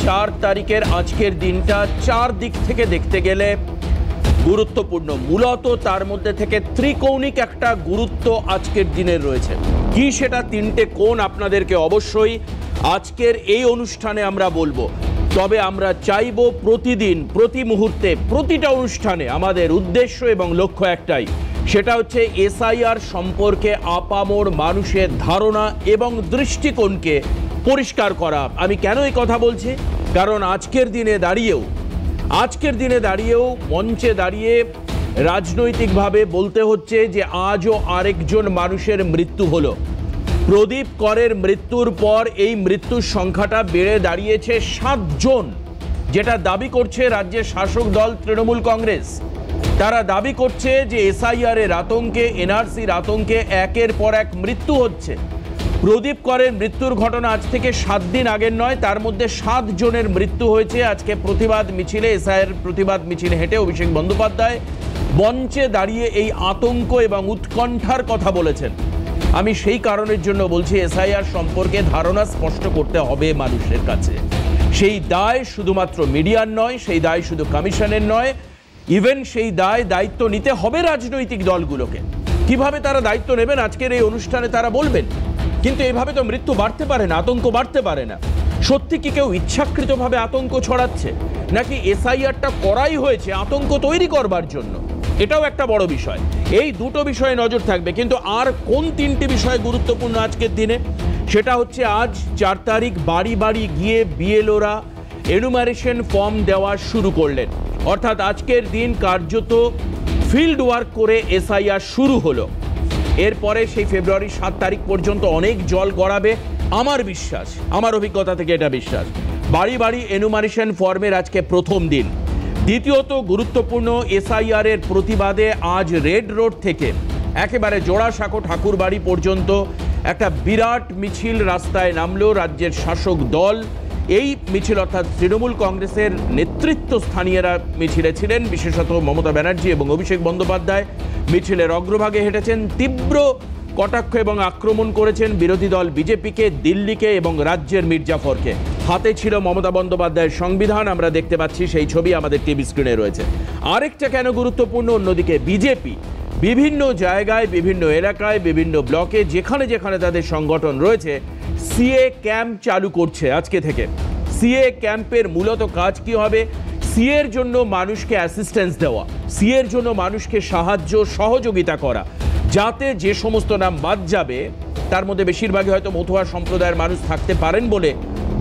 4 তারিখের আজকের দিনটা 4 দিক থেকে দেখতে গেলে গুরুত্বপূর্ণ। মূলত তার মধ্যে থেকে ত্রিকৌণিক একটা গুরুত্ব আজকের দিনের রয়েছে। কি সেটা 3টে কোণ আপনাদেরকে অবশ্যই আজকের এই অনুষ্ঠানে আমরা বলবো। তবে আমরা চাইবো প্রতিদিন, প্রতি মুহূর্তে, প্রতিটা অনুষ্ঠানে আমাদের উদ্দেশ্য এবং লক্ষ্য একটাই, সেটা হচ্ছে এসআইআর সম্পর্কে আপামর মানুষের ধারণা এবং দৃষ্টিকোণকে পরিষ্কার করা। আমি কেন এই কথা বলছি? কারণ আজকের দিনে দাঁড়িয়েও মঞ্চে দাঁড়িয়ে রাজনৈতিকভাবে বলতে হচ্ছে যে আজও আরেকজন মানুষের মৃত্যু হলো। প্রদীপ করের মৃত্যুর পর এই মৃত্যুর সংখ্যাটা বেড়ে দাঁড়িয়েছে 7 জন, যেটা দাবি করছে রাজ্যের শাসক দল তৃণমূল কংগ্রেস। তারা দাবি করছে যে এসআইআর এর আতঙ্কে, এনআরসির আতঙ্কে একের পর এক মৃত্যু হচ্ছে। প্রদীপ করের মৃত্যুর ঘটনা আজ থেকে 7 দিন আগের নয়, তার মধ্যে 7 জনের মৃত্যু হয়েছে। আজকে প্রতিবাদ মিছিলে, এসআইআর প্রতিবাদ মিছিলে হেঁটে অভিষেক বন্দ্যোপাধ্যায় মঞ্চে দাঁড়িয়ে এই আতঙ্ক এবং উৎকণ্ঠার কথা বলেছেন। আমি সেই কারণের জন্য বলছি, এসআইআর সম্পর্কে ধারণা স্পষ্ট করতে হবে মানুষের কাছে। সেই দায় শুধুমাত্র মিডিয়ার নয়, সেই দায় শুধু কমিশনের নয়, ইভেন সেই দায়িত্ব নিতে হবে রাজনৈতিক দলগুলোকে। কিভাবে তারা দায়িত্ব নেবেন আজকের এই অনুষ্ঠানে তারা বলবেন। কিন্তু এভাবে তো মৃত্যু বাড়তে পারে না, আতঙ্ক বাড়তে পারে না। সত্যি কি কেউ ইচ্ছাকৃতভাবে আতঙ্ক ছড়াচ্ছে, নাকি এসআইআরটা করাই হয়েছে আতঙ্ক তৈরি করবার জন্য? এটাও একটা বড় বিষয়। এই দুটো বিষয়ে নজর থাকবে। কিন্তু আর কোন 3টি বিষয় গুরুত্বপূর্ণ আজকের দিনে, সেটা হচ্ছে আজ 4 তারিখ বাড়ি বাড়ি গিয়ে বিএলওরা এনুমারেশন ফর্ম দেওয়া শুরু করলেন। অর্থাৎ আজকের দিন কার্যত ফিল্ড ওয়ার্ক করে এসআইআর শুরু হলো। এরপরে সেই ফেব্রুয়ারি 7 তারিখ পর্যন্ত অনেক জল গড়াবে আমার বিশ্বাস, আমার অভিজ্ঞতা থেকে এটা বিশ্বাস। বাড়ি বাড়ি এনুমারেশন ফর্মের আজকে প্রথম দিন। দ্বিতীয়ত গুরুত্বপূর্ণ, এসআইআর এর প্রতিবাদে আজ রেড রোড থেকে একেবারে জোড়াসাঁকো ঠাকুরবাড়ি পর্যন্ত একটা বিরাট মিছিল রাস্তায় নামলো রাজ্যের শাসক দল। এই মিছিল অর্থাৎ তৃণমূল কংগ্রেসের নেতৃত্ব স্থানীয়রা মিছিলে ছিলেন, বিশেষত মমতা ব্যানার্জি এবং অভিষেক বন্দ্যোপাধ্যায় মিছিলের অগ্রভাগে হেঁটেছেন। তীব্র কটাক্ষ এবং আক্রমণ করেছেন বিরোধী দল বিজেপিকে, দিল্লিকে এবং রাজ্যের মির্জাফরকে। হাতে ছিল মমতা বন্দ্যোপাধ্যায়ের সংবিধান, আমরা দেখতে পাচ্ছি সেই ছবি আমাদের টিভি স্ক্রিনে রয়েছে। আরেকটা কেন গুরুত্বপূর্ণ, অন্যদিকে বিজেপি বিভিন্ন জায়গায়, বিভিন্ন এলাকায়, বিভিন্ন ব্লকে যেখানে যেখানে তাদের সংগঠন রয়েছে, সিএ ক্যাম্প চালু করছে আজকে থেকে। সিএ ক্যাম্পের মূলত কাজ কি হবে? সিএর জন্য মানুষকে অ্যাসিস্ট্যান্স দেওয়া, সিএর জন্য মানুষকে সাহায্য সহযোগিতা করা, যাতে যে সমস্ত নাম বাদ যাবে তার মধ্যে বেশিরভাগই হয়তো মতুয়া সম্প্রদায়ের মানুষ থাকতে পারেন বলে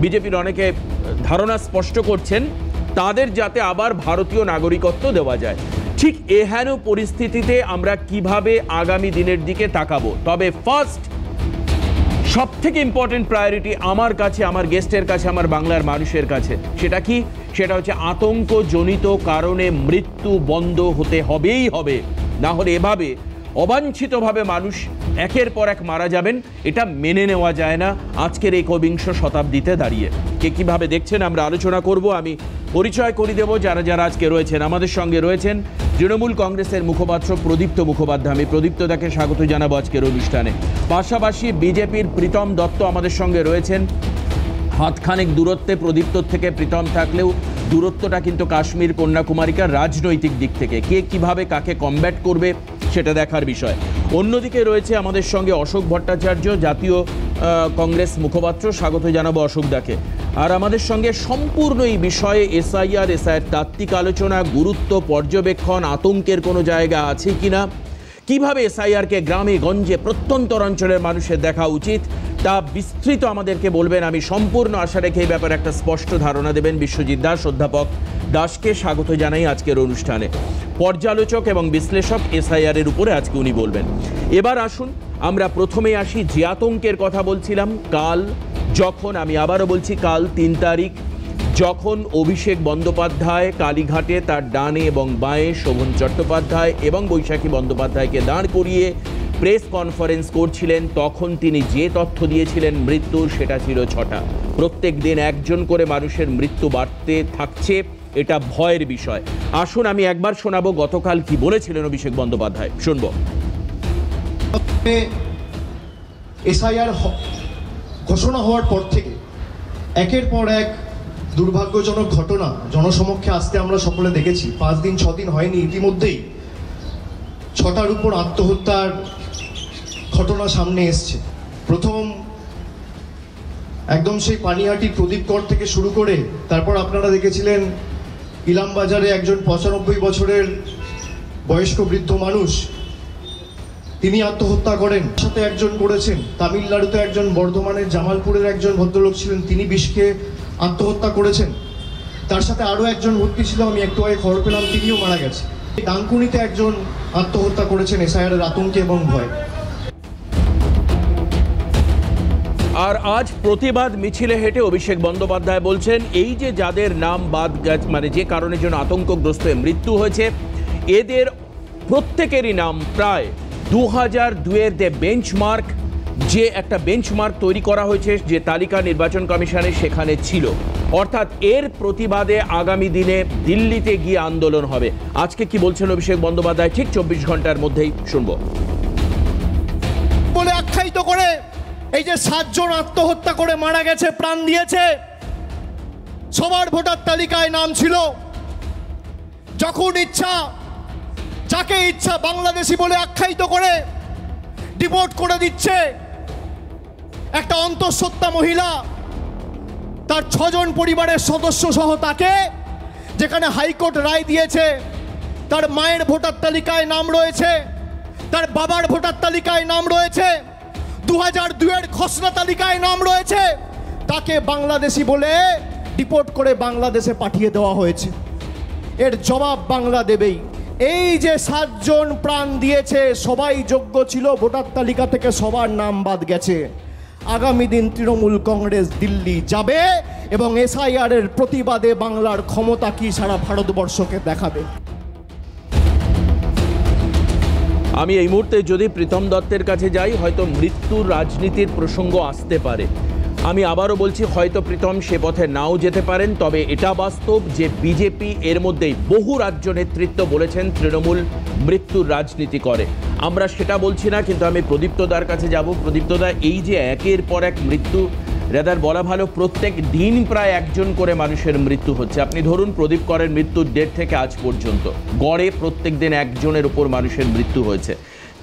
বিজেপির অনেকে ধারণা স্পষ্ট করছেন, তাদের যাতে আবার ভারতীয় নাগরিকত্ব দেওয়া যায়। ঠিক এহেন পরিস্থিতিতে আমরা কিভাবে আগামী দিনের দিকে তাকাবো? তবে ফার্স্ট, সব থেকে ইম্পর্টেন্ট প্রায়োরিটি আমার কাছে, আমার গেস্টের কাছে, আমার বাংলার মানুষের কাছে, সেটা কি? সেটা হচ্ছে আতঙ্কজনিত কারণে মৃত্যু বন্ধ হতে হবেই হবে। না হলে এভাবে অবাঞ্ছিতভাবে মানুষ একের পর এক মারা যাবেন, এটা মেনে নেওয়া যায় না আজকের এই 21শ শতাব্দীতে দাঁড়িয়ে। কে কিভাবে দেখছেন আমরা আলোচনা করব। আমি পরিচয় করিয়ে দেব যারা যারা আজকে রয়েছেন। আমাদের সঙ্গে রয়েছেন তৃণমূল কংগ্রেসের মুখপাত্র প্রদীপ্ত মুখোপাধ্যায়। আমি প্রদীপ্ত তাকে স্বাগত জানাবো আজকের অনুষ্ঠানে। পাশাপাশি বিজেপির প্রীতম দত্ত আমাদের সঙ্গে রয়েছেন। হাতখানেক দূরত্বে প্রদীপ্তর থেকে প্রীতম থাকলেও দূরত্বটা কিন্তু কাশ্মীর কন্যাকুমারিকার রাজনৈতিক দিক থেকে কে কিভাবে কাকে কমব্যাট করবে সেটা দেখার বিষয়। অন্যদিকে রয়েছে আমাদের সঙ্গে অশোক ভট্টাচার্য, জাতীয় কংগ্রেস মুখপাত্র। স্বাগত জানাবো অশোক দাকে। আর আমাদের সঙ্গে সম্পূর্ণ এই বিষয়ে এসআইআর তাত্ত্বিক আলোচনা, গুরুত্ব, পর্যবেক্ষণ, আতঙ্কের কোনো জায়গা আছে কিনা, কিভাবে এসআইআরকে গ্রামে গঞ্জে প্রত্যন্তর অঞ্চলের মানুষের দেখা উচিত তা বিস্তৃত আমাদেরকে বলবেন। আমি সম্পূর্ণ আশা রেখে এই ব্যাপারে একটা স্পষ্ট ধারণা দেবেন বিশ্বজিৎ দাস। অধ্যাপক দাসকে স্বাগত জানাই আজকের অনুষ্ঠানে। পর্যালোচক এবং বিশ্লেষক এসআইআর এর উপরে আজকে উনি বলবেন। এবার আসুন আমরা প্রথমেই আসি যে আতঙ্কের কথা বলছিলাম। কাল যখন, আমি আবারও বলছি, কাল 3 তারিখ যখন অভিষেক বন্দ্যোপাধ্যায় কালীঘাটে তার ডানে এবং বাঁয়ে শোভন চট্টোপাধ্যায় এবং বৈশাখী বন্দ্যোপাধ্যায়কে দাঁড় করিয়ে প্রেস কনফারেন্স করছিলেন, তখন তিনি যে তথ্য দিয়েছিলেন মৃত্যুর, সেটা ছিল 6টা। প্রত্যেক দিন একজন করে মানুষের মৃত্যু বাড়তে থাকছে, এটা ভয়ের বিষয়। আসুন আমি একবার শোনাবো গতকাল কি বলেছিলেন অভিষেক বন্দ্যোপাধ্যায়, শুনবো। এসআইআর ঘোষণা হওয়ার পর থেকে একের পর এক দুর্ভাগ্যজনক ঘটনা জনসমক্ষে আসতে আমরা সকলে দেখেছি। 5 দিন 6 দিন হয়নি, ইতিমধ্যেই 6টার উপর আত্মহত্যার ঘটনা সামনে এসছে। প্রথম একদম সেই পানিহাটির প্রদীপ কর থেকে শুরু করে তারপর আপনারা দেখেছিলেন ইলামবাজারে একজন 95 বছরের বয়স্ক বৃদ্ধ মানুষ, তিনি আত্মহত্যা করেন। সাথে একজন করেছেন তামিলনাড়ুতে, একজন বর্ধমানের জামালপুরের একজন ভদ্রলোক ছিলেন, তিনি বিষকে আত্মহত্যা করেছেন। তার সাথে আরও একজন ভর্তি ছিল, আমি একটু আগে খবর পেলাম তিনিও মারা গেছে। ডানকুনিতে একজন আত্মহত্যা করেছেন এসআইআরের আতঙ্কে এবং ভয়। আর আজ প্রতিবাদ মিছিলে হেঁটে অভিষেক বন্দ্যোপাধ্যায় বলছেন এই যে যাদের নাম বাদ গেছে, মানে যে কারণের জন্য আতঙ্কগ্রস্ত হয়ে মৃত্যু হয়েছে, এদের প্রত্যেকেরই নাম প্রায় 2002-এর যে বেঞ্চমার্ক, যে একটা বেঞ্চমার্ক তৈরি করা হয়েছে যে তালিকা নির্বাচন কমিশনের, সেখানে ছিল। অর্থাৎ এর প্রতিবাদে আগামী দিনে দিল্লিতে গিয়ে আন্দোলন হবে। আজকে কি বলছেন অভিষেক বন্দ্যোপাধ্যায়, ঠিক 24 ঘন্টার মধ্যেই শুনবো। বলে আখ্যায়িত করে এই যে 7 জন আত্মহত্যা করে মারা গেছে, প্রাণ দিয়েছে, সবার ভোটার তালিকায় নাম ছিল। যখন ইচ্ছা যাকে ইচ্ছা বাংলাদেশি বলে আখ্যায়িত করে ডিপোর্ট করে দিচ্ছে। একটা অন্তঃসত্ত্বা মহিলা, তার 6 জন পরিবারের সদস্য সহ তাকে, যেখানে হাইকোর্ট রায় দিয়েছে তার মায়ের ভোটার তালিকায় নাম রয়েছে, তার বাবার ভোটার তালিকায় নাম রয়েছে, 2002-এর খসড়া তালিকায় নাম রয়েছে, তাকে বাংলাদেশি বলে ডিপোর্ট করে বাংলাদেশে পাঠিয়ে দেওয়া হয়েছে। এর জবাব বাংলা দেবেই। এই যে 7 জন প্রাণ দিয়েছে সবাই যোগ্য ছিল, ভোটার তালিকা থেকে সবার নাম বাদ গেছে। আগামী দিন তৃণমূল কংগ্রেস দিল্লি যাবে এবং এসআইআর-এর প্রতিবাদে বাংলার ক্ষমতা কি সারা ভারতবর্ষকে দেখাবে। আমি এই মুহূর্তে যদি প্রীতম দত্তের কাছে যাই, হয়তো মৃত্যুর রাজনীতির প্রসঙ্গ আসতে পারে। আমি আবারও বলছি, হয়তো প্রীতম সে পথে নাও যেতে পারেন, তবে এটা বাস্তব যে বিজেপি এর মধ্যেই বহু রাজ্য নেতৃত্ব বলেছেন তৃণমূল মৃত্যুর রাজনীতি করে। আমরা সেটা বলছি না, কিন্তু আমি প্রদীপ্তদার কাছে যাব। প্রদীপ্তদা, এই যে একের পর এক মৃত্যু, রেদার বলা ভালো প্রত্যেক দিন প্রায় একজন করে মানুষের মৃত্যু হচ্ছে। আপনি ধরুন প্রদীপ করের মৃত্যুর ডেট থেকে আজ পর্যন্ত গড়ে প্রত্যেক দিন একজনের উপর মানুষের মৃত্যু হয়েছে।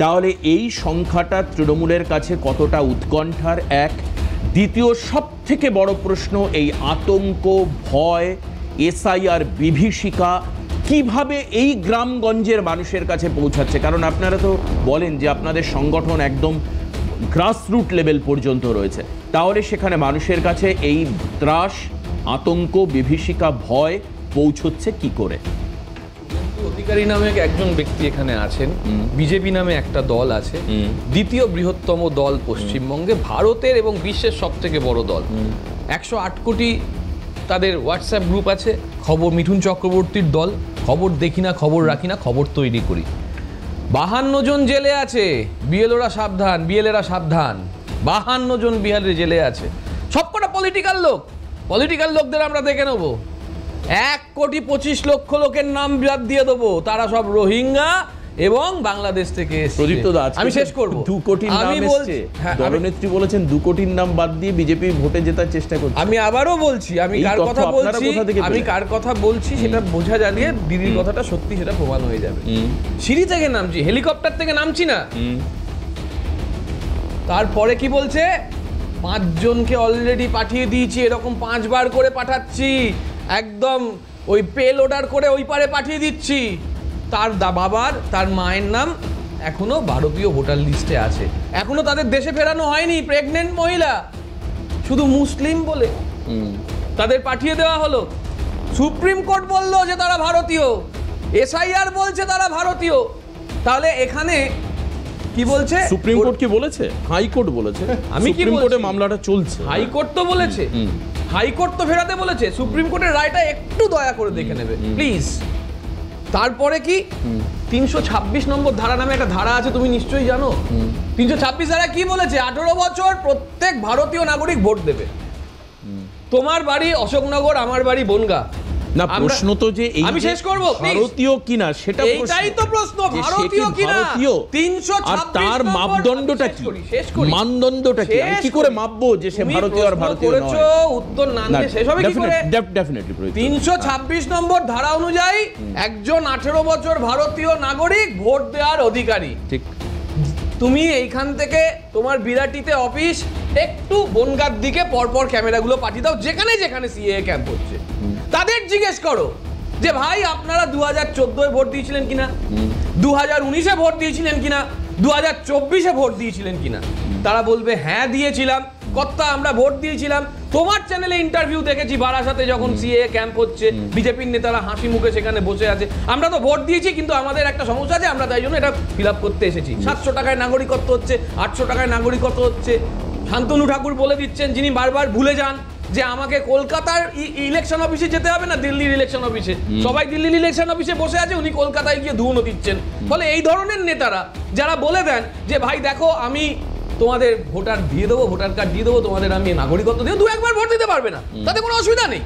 তাহলে এই সংখ্যাটা তৃণমূলের কাছে কতটা উৎকণ্ঠার? এক। দ্বিতীয় সব থেকে বড় প্রশ্ন, এই আতঙ্ক, ভয়, এসআইআর বিভীষিকা কিভাবে এই গ্রামগঞ্জের মানুষের কাছে পৌঁছাচ্ছে? কারণ আপনারা তো বলেন যে আপনাদের সংগঠন একদম গ্রাসরুট লেভেল পর্যন্ত রয়েছে। তাহলে সেখানে মানুষের কাছে এই ত্রাস, আতঙ্ক, বিভীষিকা, ভয় পৌঁছচ্ছে কি করে? অধিকারী নামে একজন ব্যক্তি এখানে আছেন, বিজেপি নামে একটা দল আছে, দ্বিতীয় বৃহত্তম দল পশ্চিমবঙ্গে, ভারতের এবং বিশ্বের সব থেকে বড় দল। 108 কোটি তাদের হোয়াটসঅ্যাপ গ্রুপ আছে। খবর মিঠুন চক্রবর্তীর দল, খবর দেখি না, খবর রাখি না, খবর তৈরি করি। 52 জন জেলে আছে, বিএলওরা সাবধান, বিএলএরা সাবধান। 52 জন বিহারের জেলে আছে, সবকটা পলিটিক্যাল লোক। পলিটিক্যাল লোকদের আমরা দেখে নেবো। 1,25,00,000 লোকের নাম বাদ দিয়ে দেবো, তারা সব রোহিঙ্গা এবং বাংলাদেশ থেকে এসেছে। আমি শেষ করবো। 2 কোটির নাম এসেছে, দলনেত্রী বলেছেন 2 কোটির নাম বাদ দিয়ে বিজেপি ভোটে জেতার চেষ্টা করছে। আমি আবারও বলছি, আমি কার কথা বলছি সেটা বোঝা জানিয়ে দিদির কথাটা সত্যি, সেটা প্রমাণ হয়ে যাবে। সিঁড়ি থেকে নামছি, হেলিকপ্টার থেকে নামছি না। তারপরে কি বলছে, 5 জনকে অলরেডি পাঠিয়ে দিয়েছি, এরকম 5 বার করে পাঠাচ্ছি, একদম ওই পেল অর্ডার করে ওই পারে পাঠিয়ে দিচ্ছি। তার বাবার, তার মায়ের নাম এখনো ভারতীয় ভোটার লিস্টে আছে, এখনো তাদের দেশে ফেরানো হয়নি। প্রেগনেন্ট মহিলা, শুধু মুসলিম বলে তাদের পাঠিয়ে দেওয়া হলো। সুপ্রিম কোর্ট বললো যে তারা ভারতীয়, এসআইআর বলছে তারা ভারতীয়। তাহলে এখানে কি বলছে? সুপ্রিম কোর্ট কি বলেছে? হাইকোর্ট বলেছে। আমি কি সুপ্রিম কোর্টে মামলাটা চলছে। হাইকোর্ট তো বলেছে, হাইকোর্ট তো ফেরাতে বলেছে। সুপ্রিম কোর্টের রায়টা একটু দয়া করে দেখে নেবে প্লিজ। তারপরে কি 326 নম্বর ধারা নামে একটা ধারা আছে, তুমি নিশ্চয়ই জানো। 326 ধারা কি বলেছে? 18 বছর প্রত্যেক ভারতীয় নাগরিক ভোট দেবে। তোমার বাড়ি অশোকনগর, আমার বাড়ি বনগা, না, প্রশ্ন তো যে এই আমি শেষ করব, ভারতীয় কিনা সেটা প্রশ্ন। এইটাই তো প্রশ্ন, যে ভারতীয় সেটি কিনা। ভারতীয়। 326 আর তার মাপদণ্ডটা কি, মানদণ্ডটা কি, আমি কি করে মাপবো যে সে ভারতীয় আর ভারতীয় নয়? উত্তর না দিলে শেষ হবে কি করে? ডেফিনেটলি 326 নম্বর ধারা অনুযায়ী একজন 18 বছর ভারতীয় নাগরিক ভোট দেওয়ার অধিকারী। ঠিক। তুমি এইখান থেকে তোমার বিরাটিতে অফিস একটু বনগাঁর দিকে পরপর ক্যামেরাগুলো পাঠিয়ে দাও, যেখানে যেখানে সিএএ ক্যাম্প হচ্ছে তাদের জিজ্ঞেস করো যে ভাই আপনারা 2014 ভোট দিয়েছিলেন কিনা, 2019 ভোট দিয়েছিলেন কিনা, 2024 ভোট দিয়েছিলেন কিনা। তারা বলবে হ্যাঁ দিয়েছিলাম কর্তা, আমরা ভোট দিয়েছিলাম। তোমার চ্যানেলে ইন্টারভিউ দেখেছি বারাসাতে যখন সিএএ ক্যাম্প হচ্ছে, বিজেপির নেতারা হাসি মুখে সেখানে বসে আছে, আমরা তো ভোট দিয়েছি কিন্তু আমাদের একটা সমস্যা আছে, আমরা তাই জন্য এটা ফিল আপ করতে এসেছি। 700 টাকায় নাগরিকত্ব হচ্ছে, 800 টাকায় নাগরিকত্ব হচ্ছে। শান্তনু ঠাকুর বলে দিচ্ছেন, যিনি বারবার ভুলে যান যে আমাকে কলকাতার ইলেকশন অফিসে যেতে হবে না দিল্লির ইলেকশন অফিসে, সবাই দিল্লির ইলেকশন অফিসে বসে আছে, উনি কলকাতায় গিয়ে ধুনো দিচ্ছেন। ফলে এই ধরনের নেতারা যারা বলে দেন যে ভাই দেখো আমি তোমাদের ভোটার দিয়ে দেবো, ভোটার কার্ড দিয়ে দেবো, তোমাদের আমি নাগরিকত্ব দিয়ে, 2-1 ভোট দিতে পারবে না, তাতে কোনো অসুবিধা নেই।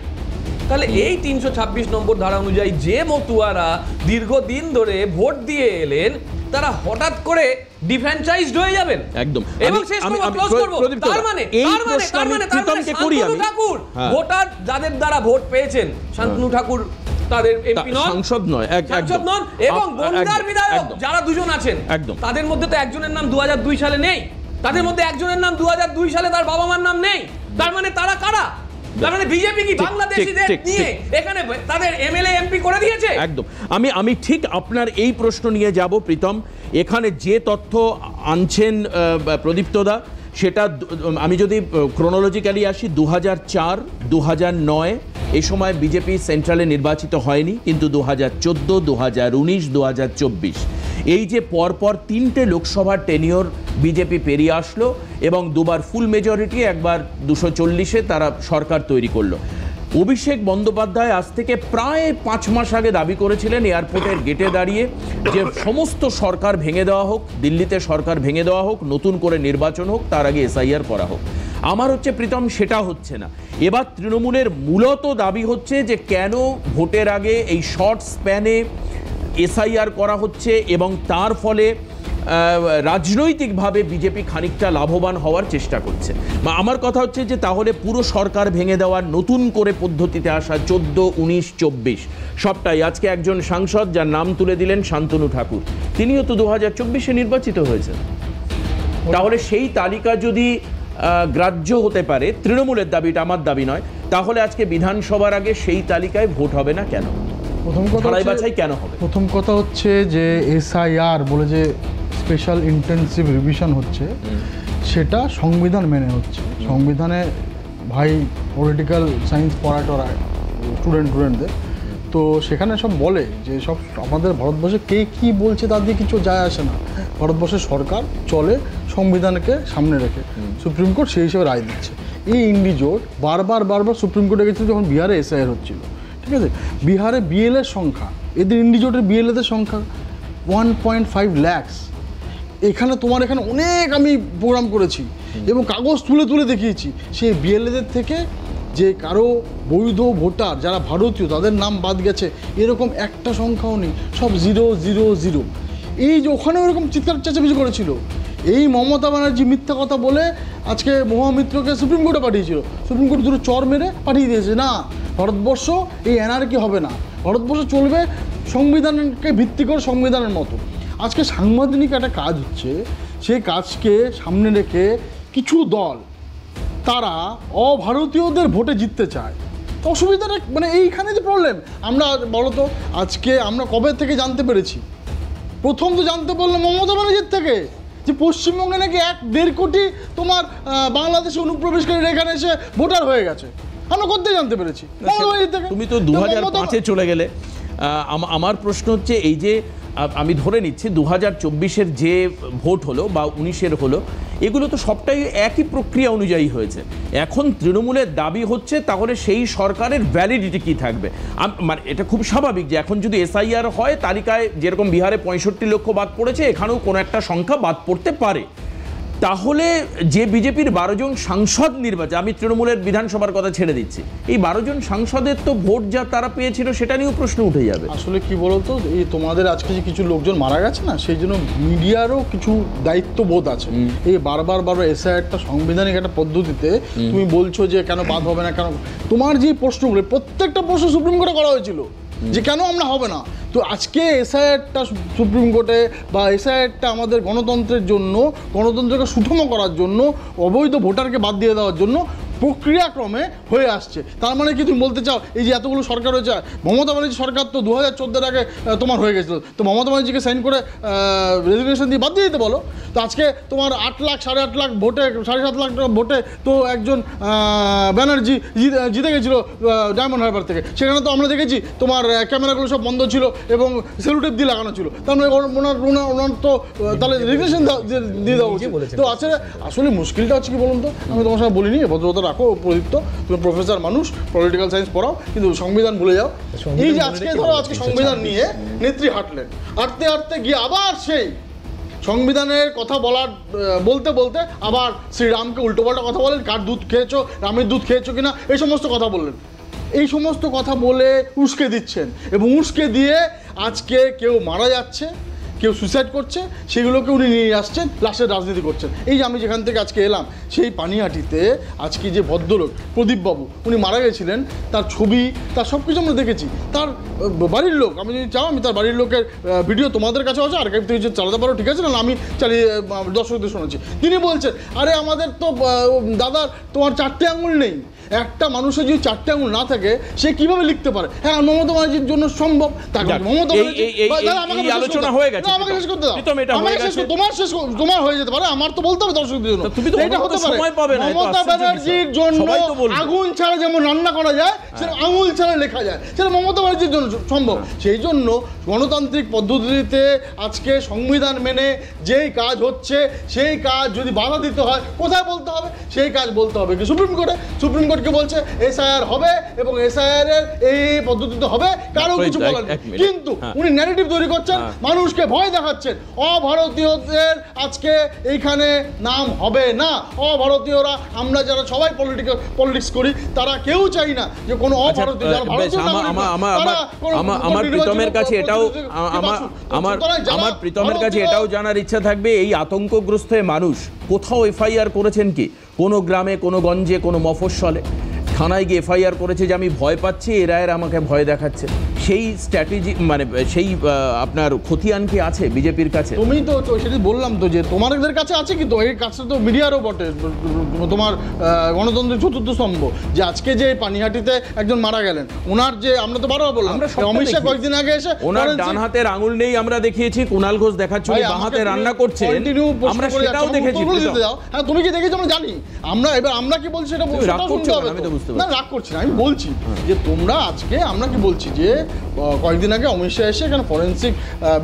তাহলে এই 326 নম্বর ধারা অনুযায়ী যে মতুয়ারা দীর্ঘদিন ধরে ভোট দিয়ে এলেন তারা হঠাৎ করে ডিফ্র্যাঞ্চাইজড হয়ে যাবেন একদম। এবং শেষ করব, ক্লোজ করব। তার মানে শান্তনু ঠাকুর ভোটার যাদের দ্বারা ভোট পেয়েছেন, শান্তনু ঠাকুর তাদের এমপি নন, সাংসদ নয়, সাংসদ নন, এবং বনগাঁর বিধায়ক যারা দুজন আছেন তাদের মধ্যে তো একজনের নাম 2002 সালে নেই, তাদের মধ্যে একজনের নাম 2002 সালে তার বাবা মার নাম নেই। তার মানে তারা কারা? তার মানে বিজেপি কি বাংলাদেশীদের নিয়ে এখানে তাদের এমএলএ এমপি করে দিয়েছে? একদম। আমি ঠিক আপনার এই প্রশ্ন নিয়ে যাব প্রীতম। এখানে যে তথ্য আনছেন প্রদীপ্তদা, সেটা আমি যদি ক্রোনোলজিক্যালি আসি, 2004, 2009 এই সময় বিজেপি সেন্ট্রালে নির্বাচিত হয়নি, কিন্তু 2014, 2019, 2024 এই যে পরপর 3টে লোকসভার টেনিওর বিজেপি পেরিয়ে আসলো এবং দুবার ফুল মেজরিটি, একবার 240-এ তারা সরকার তৈরি করলো। অভিষেক বন্দ্যোপাধ্যায় আজ থেকে প্রায় 5 মাস আগে দাবি করেছিলেন এয়ারপোর্টের গেটে দাঁড়িয়ে যে সমস্ত সরকার ভেঙে দেওয়া হোক, দিল্লিতে সরকার ভেঙে দেওয়া হোক, নতুন করে নির্বাচন হোক, তার আগে এসআইআর করা হোক। আমার হচ্ছে প্রীতম সেটা হচ্ছে না। এবার তৃণমূলের মূলত দাবি হচ্ছে যে কেন ভোটের আগে এই শর্ট স্প্যানে এসআইআর করা হচ্ছে এবং তার ফলে রাজনৈতিকভাবে বিজেপি খানিকটা লাভবান হওয়ার চেষ্টা করছে। আমার কথা হচ্ছে যে তাহলে পুরো সরকার ভেঙে দেওয়ার নতুন করে পদ্ধতিতে আসা 14, 19, 24 সবটাই। আজকে একজন সাংসদ যার নাম তুলে দিলেন শান্তনু ঠাকুর, তিনিও তো 2024-এ নির্বাচিত হয়েছেন। তাহলে সেই তালিকা যদি গ্রাহ্য হতে পারে, তৃণমূলের দাবিটা আমার দাবি নয়, তাহলে আজকে বিধানসভার আগে সেই তালিকায় ভোট হবে না কেন? প্রথম কথা হচ্ছে যে এসআইআর বলে যে স্পেশাল ইন্টেনসিভ রিভিশন হচ্ছে, সেটা সংবিধান মেনে হচ্ছে। সংবিধানে ভাই পলিটিক্যাল সায়েন্স পড়ায় স্টুডেন্টদের, তো সেখানে সব বলে যে সব আমাদের ভারতবর্ষে কে কী বলছে তার দিয়ে কিছু যায় আসে না, ভারতবর্ষের সরকার চলে সংবিধানকে সামনে রেখে। সুপ্রিম কোর্ট সেই হিসেবে রায় দিচ্ছে। এই ইন্ডিজোট বারবার সুপ্রিম কোর্টে গেছিল যখন বিহারে এসআইআর হচ্ছিল, ঠিক আছে? বিহারে বিএলএর সংখ্যা, এদের ইন্ডিজোটের বিএলএদের সংখ্যা 1.5 লাখ। এখানে তোমার এখানে অনেক আমি প্রোগ্রাম করেছি এবং কাগজ তুলে দেখিয়েছি, সেই বিএলএদের থেকে যে কারো বৈধ ভোটার যারা ভারতীয় তাদের নাম বাদ গেছে এরকম একটা সংখ্যাও নেই, সব 000। এই যে ওখানে ওরকম চিৎকার চেঁচামেচি করেছিল, এই মমতা ব্যানার্জি মিথ্যা কথা বলে আজকে মহামিত্রকে সুপ্রিম কোর্টে পাঠিয়েছিল, সুপ্রিম কোর্ট দুটো চর মেরে পাঠিয়ে দিয়েছে। না, ভারতবর্ষ এই অ্যানার্কি হবে না, ভারতবর্ষ চলবে সংবিধানকে ভিত্তি করে, সংবিধানের মতো। আজকে সাংবিধানিক একটা কাজ হচ্ছে, সেই কাজকে সামনে রেখে কিছু দল তারা অভারতীয়দের ভোটে জিততে চায়। তো অসুবিধাটা মানে এইখানে যে প্রবলেম। আমরা বলতো আজকে আমরা কবে থেকে জানতে পেরেছি? প্রথম তো জানতে পারলাম মমতা ব্যানার্জির থেকে, যে পশ্চিমবঙ্গে নাকি 1.5 কোটি তোমার বাংলাদেশে অনুপ্রবেশকারী এখানে এসে ভোটার হয়ে গেছে। আমরা কোথায় জানতে পেরেছি? তুমি তো 2005-এ চলে গেলে। আমার প্রশ্ন হচ্ছে এই যে আমি ধরে নিচ্ছি 2024-এর যে ভোট হলো বা 19-এর হলো, এগুলো তো সবটাই একই প্রক্রিয়া অনুযায়ী হয়েছে। এখন তৃণমূলের দাবি হচ্ছে তাহলে সেই সরকারের ভ্যালিডিটি কি থাকবে? মানে এটা খুব স্বাভাবিক যে এখন যদি এসআইআর হয়, তালিকায় যেরকম বিহারে 65 লক্ষ বাদ পড়েছে, এখানেও কোনো একটা সংখ্যা বাদ পড়তে পারে। তাহলে যে বিজেপির 12 জন সাংসদ নির্বাচন, আমি তৃণমূলের বিধানসভার কথা ছেড়ে দিচ্ছি, এই 12 জন সাংসদের তো ভোট যা তারা পেয়েছিল সেটা নিয়েও প্রশ্ন উঠে যাবে। আসলে কি বলতো, এই তোমাদের আজকে যে কিছু লোকজন মারা গেছে না, সেই জন্য মিডিয়ারও কিছু দায়িত্ববোধ আছে। এই বারবার এসআইআরটা সাংবিধানিক একটা পদ্ধতিতে তুমি বলছো যে কেন বাদ হবে না, কেন তোমার যে প্রশ্নগুলো প্রত্যেকটা প্রশ্ন সুপ্রিম কোর্টে করা হয়েছিল যে কেন আমরা হবে না। তো আজকে এসআইআরটা সুপ্রিম কোর্টে বা এসআইআরটা আমাদের গণতন্ত্রের জন্য, গণতন্ত্রকে সুষম করার জন্য, অবৈধ ভোটারকে বাদ দিয়ে দেওয়ার জন্য প্রক্রিয়াক্রমে হয়ে আসছে। তার মানে কি তুমি বলতে চাও এই যে এতগুলো সরকার হয়েছে, মমতা ব্যানার্জি সরকার তো 2014 আগে তোমার হয়ে গেছিলো, তো মমতা ব্যানার্জিকে সাইন করে রেজিগনেশন দিয়ে বাদ দিয়ে দিতে বলো। তো আজকে তোমার 8 লাখ 8.5 লাখ ভোটে, 7.5 লাখ ভোটে তো একজন ব্যানার্জি জিতে গেছিলো ডায়মন্ড হারবার থেকে। সেখানে তো আমরা দেখেছি তোমার ক্যামেরাগুলো সব বন্ধ ছিল এবং সেলুটেপ দিয়ে লাগানো ছিল। তার মানে ওনার তো তাহলে রেজিগনেশন দিয়ে দেওয়া উচিত। তো আসলে মুশকিলটা হচ্ছে কি বলুন তো, আমি তোমার সঙ্গে বলিনি, ভদ্রতা রাখো প্রদীপ্ত, তুমি প্রফেসর মানুষ, পলিটিক্যাল সায়েন্স পড়াও, কিন্তু সংবিধান ভুলে যাও। এই যে আজকে ধরো আজকে সংবিধান নিয়ে নেত্রী হাঁটলেন, হাঁটতে গিয়ে আবার সেই সংবিধানের কথা বলতে আবার শ্রীরামকে উল্টোপাল্টা কথা বলেন, কার দুধ খেয়েছো, রামের দুধ খেয়েছো কিনা, এই সমস্ত কথা বললেন। এই সমস্ত কথা বলে উস্কে দিচ্ছেন এবং উস্কে দিয়ে আজকে কেউ মারা যাচ্ছে, কেউ সুইসাইড করছে, সেগুলোকে উনি নিয়ে আসছেন, লাশের রাজনীতি করছেন। এই যে আমি যেখান থেকে আজকে এলাম, সেই পানিহাটিতে আজকে যে ভদ্রলোক প্রদীপবাবু উনি মারা গেছিলেন, তার ছবি, তার সব কিছু আমরা দেখেছি। তার বাড়ির লোক, আমি যদি চাও আমি তার বাড়ির লোকের ভিডিও তোমাদের কাছে আছে, আর্কাইভ থেকে চালাতে পারো, ঠিক আছে না, আমি চালিয়ে দর্শকদের শোনাচ্ছি। তিনি বলছেন, আরে আমাদের তো দাদার তোমার 4টে আঙুল নেই, একটা মানুষের যদি 4টে আঙুল না থাকে সে কিভাবে লিখতে পারে? হ্যাঁ, মমতা ব্যানার্জির জন্য সম্ভব। আলোচনা হয়ে গেছে, আমাকে শেষ করতে দাও, তোমার হয়ে যেতে পারে, আমার তো বলতে হবে দর্শকদের জন্য। এটা হতে পারে মমতা ব্যানার্জির জন্য আগুন ছাড়া যেমন রান্না করা যায়, সেটা আঙুল ছাড়া লেখা যায়, সেটা মমতা ব্যানার্জির জন্য সম্ভব। সেই জন্য গণতান্ত্রিক পদ্ধতিতে আজকে সংবিধান মেনে যেই কাজ হচ্ছে, সেই কাজ যদি বাধা দিতে হয় কোথায় বলতে হবে, সেই কাজ বলতে হবে কি সুপ্রিম কোর্টে। সুপ্রিম কোর্টকে বলছে এসআইআর হবে এবং এসআইআর এর এই পদ্ধতিতে হবে, কারো কিছু বলার নেই। কিন্তু উনি ন্যারেটিভ তৈরি করছেন, মানুষকে ভয় দেখাচ্ছেন। অভারতীয়দের আজকে এইখানে নাম হবে না। অভারতীয়রা, আমরা যারা সবাই পলিটিক্স করি, তারা কেউ চাই না যে কোনো অভারতীয়, যারা ভারতীয় আমার প্রীতমের কাছে এটাও আমার প্রীতমের কাছে এটাও জানার ইচ্ছা থাকবে, এই আতঙ্কগ্রস্ত মানুষ কোথাও এফআইআর করেছেন কি? কোনো গ্রামে, কোনো গঞ্জে, কোনো মফস্বলে থানায় গিয়ে এফআইআর করেছে যে আমি ভয় পাচ্ছি, এরা আমাকে ভয় দেখাচ্ছে? সেই স্ট্র্যাটেজি মানে সেই আপনার খতিয়ান কি আছে বিজেপির কাছে? তুমি তো সেটা বললাম তো যে তোমাদের কাছে আছে, কিন্তু এই কাছে তো মিডিয়ারও বটে, তোমার গণতন্ত্রের চতুর্থ স্তম্ভ। যে আজকে যে পানিহাটিতে একজন মারা গেলেন, ওনার যে আমরা তো বারবার বললাম, অমিত শাহ কয়েকদিন আগে এসে ওনার ডান হাতের আঙুল নেই আমরা দেখিয়েছি, কুণাল ঘোষ দেখাচ্ছিল বাঁ হাতে রান্না করছে, আমরা সেটাও দেখেছি। হ্যাঁ, তুমি কি দেখেছো আমরা জানি। আমরা কি বলছি সেটা শুনতে হবে। না, রাগ করছি না, আমি বলছি যে তোমরা আজকে, আমরা কি বলছি যে কয়েকদিন আগে অমিত শাহ এসে এখানে ফরেন্সিক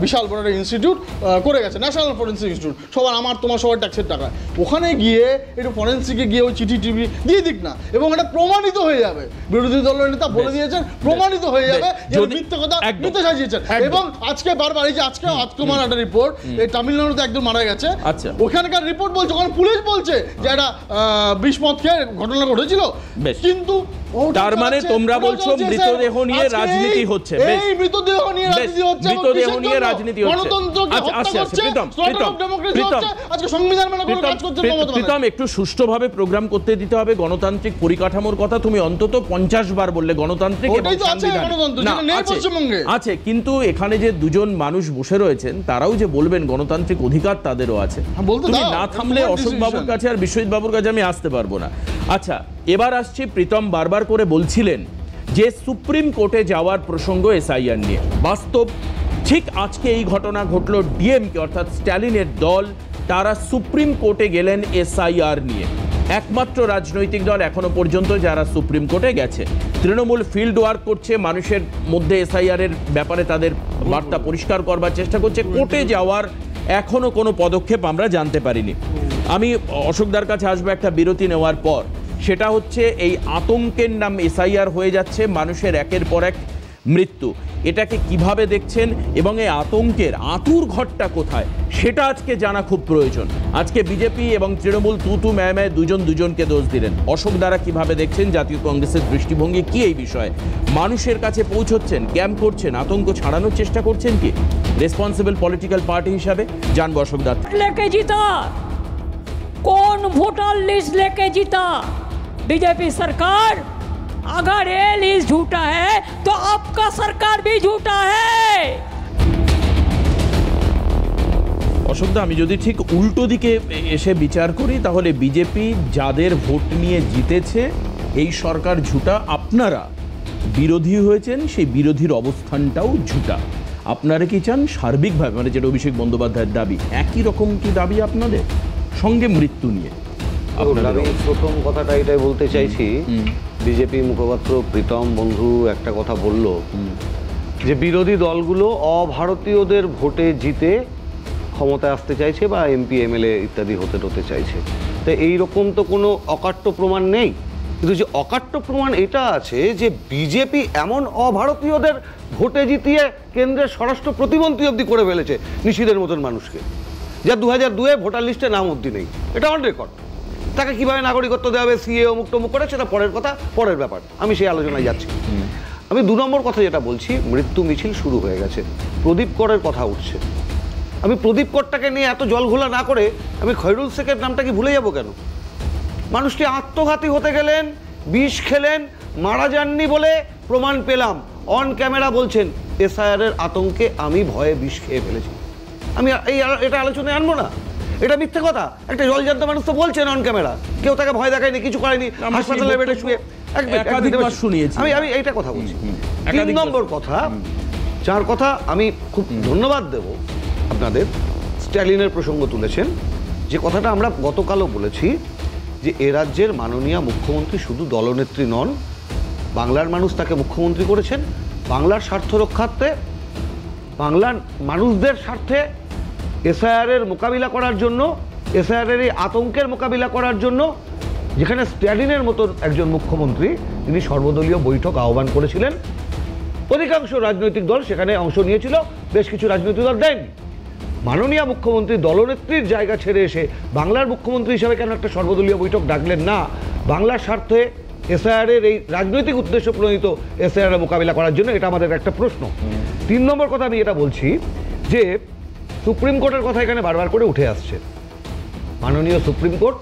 বিশাল বড় একটা ইনস্টিটিউট করে গেছে, ন্যাশনাল ফরেন্সিক ইনস্টিটিউট, সবার তোমার সবার ট্যাক্সের টাকায়। ওখানে গিয়ে একটু ফরেন্সিকে গিয়ে ওই চিঠি টিভি দিয়ে দিক না, এবং এটা প্রমাণিত হয়ে যাবে, বিরোধী দলের নেতা বলে দিয়েছেন, প্রমাণিত হয়ে যাবে যে মিথ্যে কথা, মিথ্যে সাজিয়েছেন। এবং আজকে বারবার এই যে আজকে তোমার একটা রিপোর্ট, এই তামিলনাড়ুতে একজন মারা গেছে, ওখানকার রিপোর্ট বলছে, ওখানে পুলিশ বলছে যে একটা বিষ মদ খেয়ে ঘটনা ঘটেছিল, কিন্তু তার মানে তোমরা বলছো মৃতদেহ নিয়ে রাজনীতি হচ্ছে। এই মৃতদেহ নিয়ে রাজনীতি হচ্ছে, মৃতদেহ নিয়ে রাজনীতি হচ্ছে, গণতন্ত্রকে হত্যা করছে, স্লট অফ ডেমোক্রেসি হচ্ছে, আজকে সংবিধান মেনে কোনো কাজ করছে না। প্রীতম, একটু সুষ্ঠুভাবে প্রোগ্রাম করতে দিতে হবে। গণতান্ত্রিক পরিকাঠামোর কথা তুমি অন্তত 50 বার বললে, গণতান্ত্রিক এবং সংবিধান আছে, কিন্তু এখানে যে দুজন মানুষ বসে রয়েছেন তারাও যে বলবেন গণতান্ত্রিক অধিকার তাদেরও আছে। তুমি না থামলে অশোক বাবুর কাছে আর বিশ্বজিৎ বাবুর কাছে আমি আসতে পারবো না। আচ্ছা, এবার আসছি, প্রীতম বারবার করে বলছিলেন যে সুপ্রিম কোর্টে যাওয়ার প্রসঙ্গ এসআইআর নিয়ে। বাস্তব ঠিক আজকে এই ঘটনা ঘটলো, ডিএমকে অর্থাৎ স্ট্যালিনের দল, তারা সুপ্রিম কোর্টে গেলেন এসআইআর নিয়ে। একমাত্র রাজনৈতিক দল এখনো পর্যন্ত যারা সুপ্রিম কোর্টে গেছে। তৃণমূল ফিল্ড ওয়ার্ক করছে, মানুষের মধ্যে এসআইআর এর ব্যাপারে তাদের বার্তা পরিষ্কার করবার চেষ্টা করছে। কোর্টে যাওয়ার এখনো কোনো পদক্ষেপ আমরা জানতে পারিনি। আমি অশোকদার কাছে আসবো একটা বিরতি নেওয়ার পর। সেটা হচ্ছে এই আতঙ্কের নাম এসআইআর হয়ে যাচ্ছে, মানুষের একের পর এক মৃত্যু, এটাকে কিভাবে দেখছেন এবং এই আতঙ্কের আঁতুর ঘরটা কোথায় সেটা আজকে জানা খুব প্রয়োজন। আজকে বিজেপি এবং তৃণমূল তু ম্যায় দুজনকে দোষ দিলেন। অশোক দ্বারা কিভাবে দেখছেন, জাতীয় কংগ্রেসের দৃষ্টিভঙ্গি কি এই বিষয়ে, মানুষের কাছে পৌঁছচ্ছেন, ক্যাম্প করছেন, আতঙ্ক ছাড়ানোর চেষ্টা করছেন কি রেসপন্সিবল পলিটিক্যাল পার্টি হিসাবে? জানবো অশোক দা। लेके जीता, कौन वोटर लिस्ट लेके जीता? बीजेपी सरकार। अगर ये लिस्ट झूठा है तो आपका सरकार भी झूठा है। অশোক দা, আমি যদি ঠিক উল্টো দিকে এসে বিচার করি তাহলে বিজেপি যাদের ভোট নিয়ে জিতেছে এই সরকার ঝুটা, আপনারা বিরোধী হয়েছেন সেই বিরোধীর অবস্থানটাও ঝুটা। আপনারা কি চান সার্বিকভাবে, মানে যেটা অভিষেক বন্দ্যোপাধ্যায়ের দাবি, একই রকম কি দাবি আপনাদের সঙ্গে মৃত্যু নিয়ে? আমি প্রথম কথাটা এটাই বলতে চাইছি, বিজেপি মুখপাত্র প্রীতম বন্ধু একটা কথা বলল যে বিরোধী দলগুলো অভারতীয়দের ভোটে জিতে ক্ষমতায় আসতে চাইছে বা এমপি এমএলএ ইত্যাদি হতে চাইছে। তো এইরকম তো কোনো অকাট্য প্রমাণ নেই, কিন্তু যে অকাট্য প্রমাণ এটা আছে যে বিজেপি এমন অভারতীয়দের ভোটে জিতিয়ে কেন্দ্রের স্বরাষ্ট্র প্রতিমন্ত্রী অবধি করে ফেলেছে নিশীদের মতন মানুষকে, যা 2002-এ ভোটার লিস্টে নাম অবধি নেই। এটা অন রেকর্ড। তাকে কীভাবে নাগরিকত্ব দেওয়া হবে, সিএ অমুক টমুক করে, সেটা পরের কথা, পরের ব্যাপার, আমি সেই আলোচনায় যাচ্ছি। আমি 2 নম্বর কথা যেটা বলছি, মৃত্যু মিছিল শুরু হয়ে গেছে, প্রদীপ করের কথা উঠছে। আমি প্রদীপ করটাকে নিয়ে এত জলঘোলা না করে আমি খৈরুল শেখের নামটা কি ভুলে যাব কেন? মানুষটি আত্মঘাতী হতে গেলেন, বিষ খেলেন, মারা যাননি বলে প্রমাণ পেলাম। অন ক্যামেরা বলছেন এসআইআরের আতঙ্কে আমি ভয়ে বিষ খেয়ে ফেলেছি। আমি এটা আলোচনায় আনবো না, এটা মিথ্যে কথা। একটা জলজান্ত মানুষ তো বলছেন অন ক্যামেরা, কেউ তাকে ভয় দেখায়নি, কিছু করেনি, হাসপাতালে বেডে শুয়ে আমি এইটা কথা বলছি। 3 নম্বর কথা, যার কথা আমি খুব ধন্যবাদ দেব আপনাদের, স্ট্যালিনের প্রসঙ্গ তুলেছেন। যে কথাটা আমরা গতকালও বলেছি যে এ রাজ্যের মাননীয় মুখ্যমন্ত্রী শুধু দলনেত্রী নন, বাংলার মানুষ তাকে মুখ্যমন্ত্রী করেছেন। বাংলার স্বার্থ রক্ষার্থে, বাংলার মানুষদের স্বার্থে এসআইআরের মোকাবিলা করার জন্য, এসআইআরের এই আতঙ্কের মোকাবিলা করার জন্য, যেখানে স্ট্যালিনের মতন একজন মুখ্যমন্ত্রী তিনি সর্বদলীয় বৈঠক আহ্বান করেছিলেন, অধিকাংশ রাজনৈতিক দল সেখানে অংশ নিয়েছিল, বেশ কিছু রাজনৈতিক দল দেয়নি। মাননীয় মুখ্যমন্ত্রী দলনেত্রীর জায়গা ছেড়ে এসে বাংলার মুখ্যমন্ত্রী হিসাবে কেন একটা সর্বদলীয় বৈঠক ডাকলেন না বাংলার স্বার্থে এসআইআরের এই রাজনৈতিক উদ্দেশ্য প্রণীত এসআইআরের মোকাবিলা করার জন্য? এটা আমাদের একটা প্রশ্ন। 3 নম্বর কথা আমি এটা বলছি যে সুপ্রিম কোর্টের কথা এখানে বারবার করে উঠে আসছে। মাননীয় সুপ্রিম কোর্ট